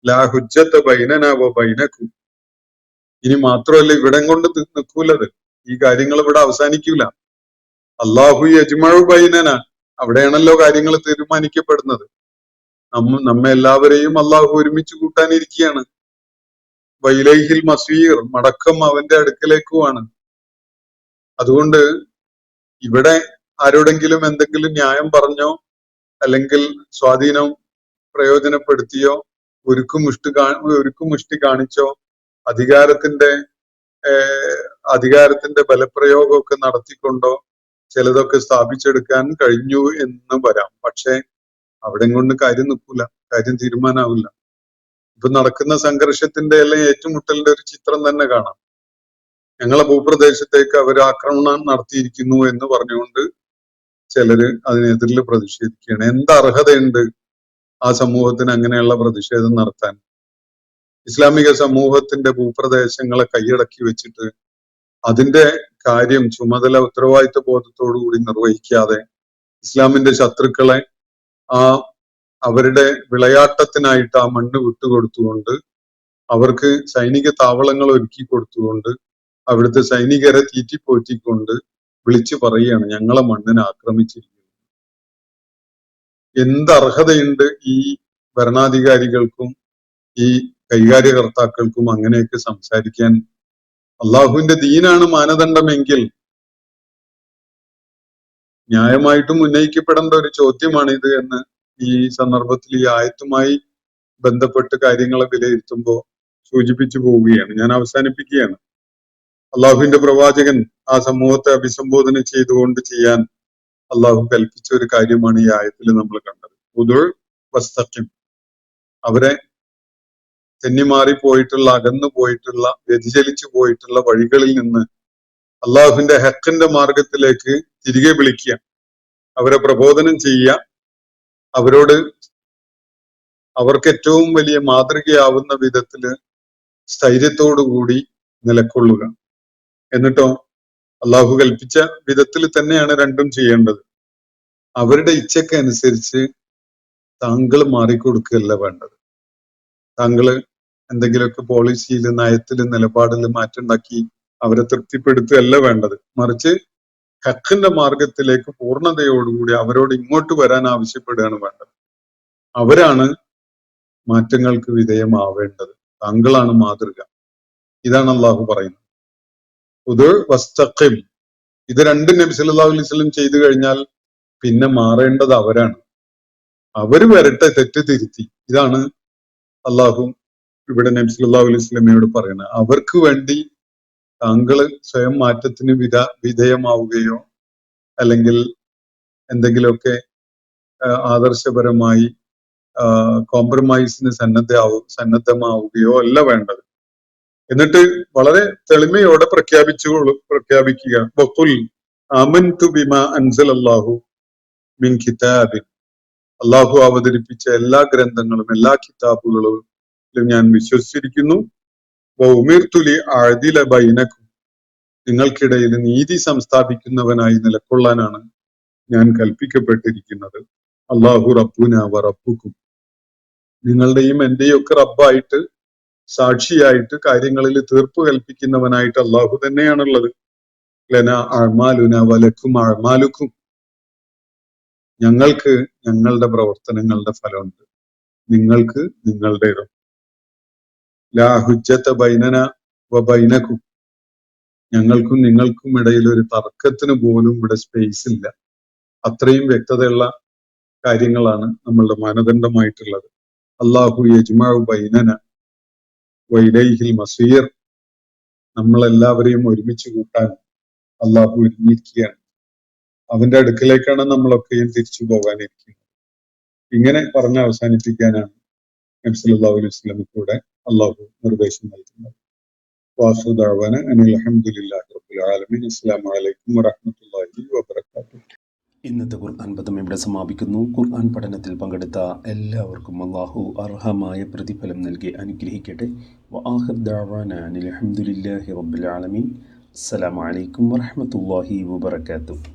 ലാ ഹുജ്ജത ബൈനന വ ബൈനക്കും. ഇനി മാത്രമല്ല, ഇവിടം കൊണ്ട് നിൽക്കൂലത്. ഈ കാര്യങ്ങൾ ഇവിടെ അവസാനിക്കൂല. അള്ളാഹു യജ്മഉ ബൈനന, അവിടെയാണല്ലോ കാര്യങ്ങൾ തീരുമാനിക്കപ്പെടുന്നത്. നമ്മെ എല്ലാവരെയും അള്ളാഹു ഒരുമിച്ച് കൂട്ടാനിരിക്കുകയാണ്. വൈലൈഹിൽ മസീർ, മടക്കം അവന്റെ അടുക്കലേക്കുമാണ്. അതുകൊണ്ട് ഇവിടെ ആരോടെങ്കിലും എന്തെങ്കിലും ന്യായം പറഞ്ഞോ അല്ലെങ്കിൽ സ്വാധീനം പ്രയോജനപ്പെടുത്തിയോ ഒരുക്കുമുഷ്ടി കാണിച്ചോ അധികാരത്തിന്റെ ബലപ്രയോഗമൊക്കെ നടത്തിക്കൊണ്ടോ ചിലതൊക്കെ സ്ഥാപിച്ചെടുക്കാൻ കഴിഞ്ഞു എന്ന് വരാം. പക്ഷെ അവിടെ കൊണ്ട് കാര്യം നിൽക്കൂല, കാര്യം തീരുമാനാവില്ല. ഇപ്പൊ നടക്കുന്ന സംഘർഷത്തിന്റെ എല്ലാം ഏറ്റുമുട്ടലിന്റെ ഒരു ചിത്രം തന്നെ കാണാം. ഞങ്ങളെ ഭൂപ്രദേശത്തേക്ക് അവർ ആക്രമണം നടത്തിയിരിക്കുന്നു എന്ന് പറഞ്ഞുകൊണ്ട് ചിലര് അതിനെതിരിൽ പ്രതിഷേധിക്കുകയാണ്. എന്ത് അർഹതയുണ്ട് ആ സമൂഹത്തിന് അങ്ങനെയുള്ള പ്രതിഷേധം നടത്താൻ? ഇസ്ലാമിക സമൂഹത്തിന്റെ ഭൂപ്രദേശങ്ങളെ കൈയടക്കി വെച്ചിട്ട് അതിന്റെ കാര്യം, ചുമതല, ഉത്തരവാദിത്വ ബോധത്തോടുകൂടി നിർവഹിക്കാതെ ഇസ്ലാമിന്റെ ശത്രുക്കളെ അവരുടെ വിളയാട്ടത്തിനായിട്ട് ആ മണ്ണ് വിട്ടുകൊടുത്തുകൊണ്ട്, അവർക്ക് സൈനിക താവളങ്ങൾ ഒരുക്കി കൊടുത്തുകൊണ്ട്, അവിടുത്തെ സൈനികരെ തീറ്റിപ്പോറ്റിക്കൊണ്ട് വിളിച്ചു പറയുകയാണ് ഞങ്ങളെ മണ്ണിനെ ആക്രമിച്ചിരിക്കുന്നു. എന്ത് അർഹതയുണ്ട് ഈ ഭരണാധികാരികൾക്കും ഈ കൈകാര്യകർത്താക്കൾക്കും അങ്ങനെയൊക്കെ സംസാരിക്കാൻ? അള്ളാഹുവിന്റെ ദീനാണ് മാനദണ്ഡമെങ്കിൽ ന്യായമായിട്ടും ഉന്നയിക്കപ്പെടേണ്ട ഒരു ചോദ്യമാണിത് എന്ന് ഈ സന്ദർഭത്തിൽ ഈ ആയത്തുമായി ബന്ധപ്പെട്ട് കാര്യങ്ങളെ വിലയിരുത്തുമ്പോൾ സൂചിപ്പിച്ചു പോവുകയാണ്. ഞാൻ അവസാനിപ്പിക്കുകയാണ്. അള്ളാഹുവിന്റെ പ്രവാചകൻ ആ സമൂഹത്തെ അഭിസംബോധന ചെയ്തുകൊണ്ട് ചെയ്യാൻ അള്ളാഹു കൽപ്പിച്ച ഒരു കാര്യമാണ് ഈ ആയത്തിൽ നമ്മൾ കണ്ടത്. ഉദുൾ വസ്തഖിം, അവരെ തെന്നിമാറി പോയിട്ടുള്ള, അകന്നു പോയിട്ടുള്ള, വ്യതിചലിച്ചു പോയിട്ടുള്ള വഴികളിൽ നിന്ന് അള്ളാഹുവിന്റെ ഹക്കിന്റെ മാർഗത്തിലേക്ക് തിരികെ വിളിക്കുക, അവരെ പ്രബോധനം ചെയ്യുക, അവർക്ക് ഏറ്റവും വലിയ മാതൃകയാവുന്ന വിധത്തില് സ്ഥൈര്യത്തോടുകൂടി നിലകൊള്ളുക. എന്നിട്ടോ അള്ളാഹു കൽപ്പിച്ച വിധത്തിൽ തന്നെയാണ് രണ്ടും ചെയ്യേണ്ടത്. അവരുടെ ഇച്ഛക്കനുസരിച്ച് താങ്കൾ മാറിക്കൊടുക്കുകയല്ല വേണ്ടത്. താങ്കള് എന്തെങ്കിലുമൊക്കെ പോളിസിയിൽ, നയത്തിൽ, നിലപാടിൽ മാറ്റമുണ്ടാക്കി അവരെ തൃപ്തിപ്പെടുത്തുകയല്ല വേണ്ടത്. മറിച്ച് ഹക്കിന്റെ മാർഗത്തിലേക്ക് പൂർണ്ണതയോടുകൂടി അവരോട് ഇങ്ങോട്ട് വരാൻ ആവശ്യപ്പെടുകയാണ് വേണ്ടത്. അവരാണ് മാറ്റങ്ങൾക്ക് വിധേയമാവേണ്ടത്. താങ്കളാണ് മാതൃക. ഇതാണ് അള്ളാഹു പറയുന്നത്. ഉദുർ വസ്തഖിം. ഇത് രണ്ടും നബി സല്ലല്ലാഹു അലൈഹി വസല്ലം ചെയ്തു കഴിഞ്ഞാൽ പിന്നെ മാറേണ്ടത് അവരാണ്. അവര് വരട്ടെ തെറ്റ് തിരുത്തി. ഇതാണ് അള്ളാഹു ഇവിടെ നബി സല്ലല്ലാഹു അലൈഹി വസല്ലമയോട് പറയുന്നത്. അവർക്ക് വേണ്ടി താങ്കൾ സ്വയം മാറ്റത്തിന് വിധേയമാവുകയോ അല്ലെങ്കിൽ എന്തെങ്കിലുമൊക്കെ ആദർശപരമായി കോംപ്രമൈസിന് സന്നദ്ധമാവുകയോ അല്ല വേണ്ടത്. എന്നിട്ട് വളരെ തെളിമയോടെ പ്രഖ്യാപിക്കുക, വഖുൽ ആമൻതു ബിമാ അൻസലല്ലാഹു മിൻ കിതാബിൻ. അള്ളാഹു അവതരിപ്പിച്ച എല്ലാ ഗ്രന്ഥങ്ങളും എല്ലാ കിതാബുകളും ഞാൻ വിശ്വസിച്ചിരിക്കുന്നു. വഉമിർതു ലിഅഅദില ബൈനക്കും. നിങ്ങൾക്കിടയിൽ നീതി സംസ്ഥാപിക്കുന്നവനായി നിലകൊള്ളാനാണ് ഞാൻ കൽപ്പിക്കപ്പെട്ടിരിക്കുന്നത്. അല്ലാഹു റബ്ബുനാ വ റബ്ബുക്കും. നിങ്ങളുടെയും എന്റെയും ഒക്കെ റബ്ബായിട്ട്, സാക്ഷിയായിട്ട്, കാര്യങ്ങളിൽ തീർപ്പ് കൽപ്പിക്കുന്നവനായിട്ട് അള്ളാഹു തന്നെയാണുള്ളത്. ലനാ അഅ്മാലുന വലക്കും അഅ്മാലുക്കും. ഞങ്ങൾക്ക് ഞങ്ങളുടെ പ്രവർത്തനങ്ങളുടെ ഫലമുണ്ട്, നിങ്ങൾക്ക് നിങ്ങളുടേതും. ലാ ഹുജ്ജത ബൈനന വ ബൈനക്കും. ഞങ്ങൾക്കും നിങ്ങൾക്കും ഇടയിൽ ഒരു തർക്കത്തിന് പോലും ഇവിടെ സ്പേസ് ഇല്ല. അത്രയും വ്യക്തതയുള്ള കാര്യങ്ങളാണ് നമ്മളുടെ മാനദണ്ഡമായിട്ടുള്ളത്. അല്ലാഹു യജ്മഉ ബൈനന വ ഇലൈഹിൽ മസീർ. നമ്മളെല്ലാവരെയും ഒരുമിച്ച് കൂട്ടാൻ അള്ളാഹു ഒരുങ്ങിയിരിക്കുകയാണ്. അവന്റെ അടുക്കലേക്കാണ് നമ്മളൊക്കെയും തിരിച്ചു പോകാനിരിക്കുന്നത്. ഇങ്ങനെ പറഞ്ഞ് അവസാനിപ്പിക്കാനാണ് നബി സല്ലല്ലാഹു അലൈഹി വസല്ലമയുടെ അള്ളാഹു നിർദ്ദേശം നൽകുന്നത്. വാഖിറു ദഅ്വാന അനിൽ ഹംദുലില്ലാഹി റബ്ബിൽ ആലമീൻ. അസ്സലാമു അലൈക്കും വറഹ്മത്തുള്ളാഹി വബറകാതുഹു. ഇന്നത്തെ ഖുർആൻ പദം ഇവിടെ സമാപിക്കുന്നു. ഖുർആൻ പഠനത്തിൽ പങ്കെടുത്ത എല്ലാവർക്കും അല്ലാഹു അർഹമായ പ്രതിഫലം നൽകി അനുഗ്രഹിക്കട്ടെ. വആഖിറു ദഅ്വാന അനിൽ ഹംദുലില്ലാഹി റബ്ബിൽ ആലമീൻ. അസ്സലാമു അലൈക്കും വറഹ്മത്തുള്ളാഹി വബറകാതുഹു.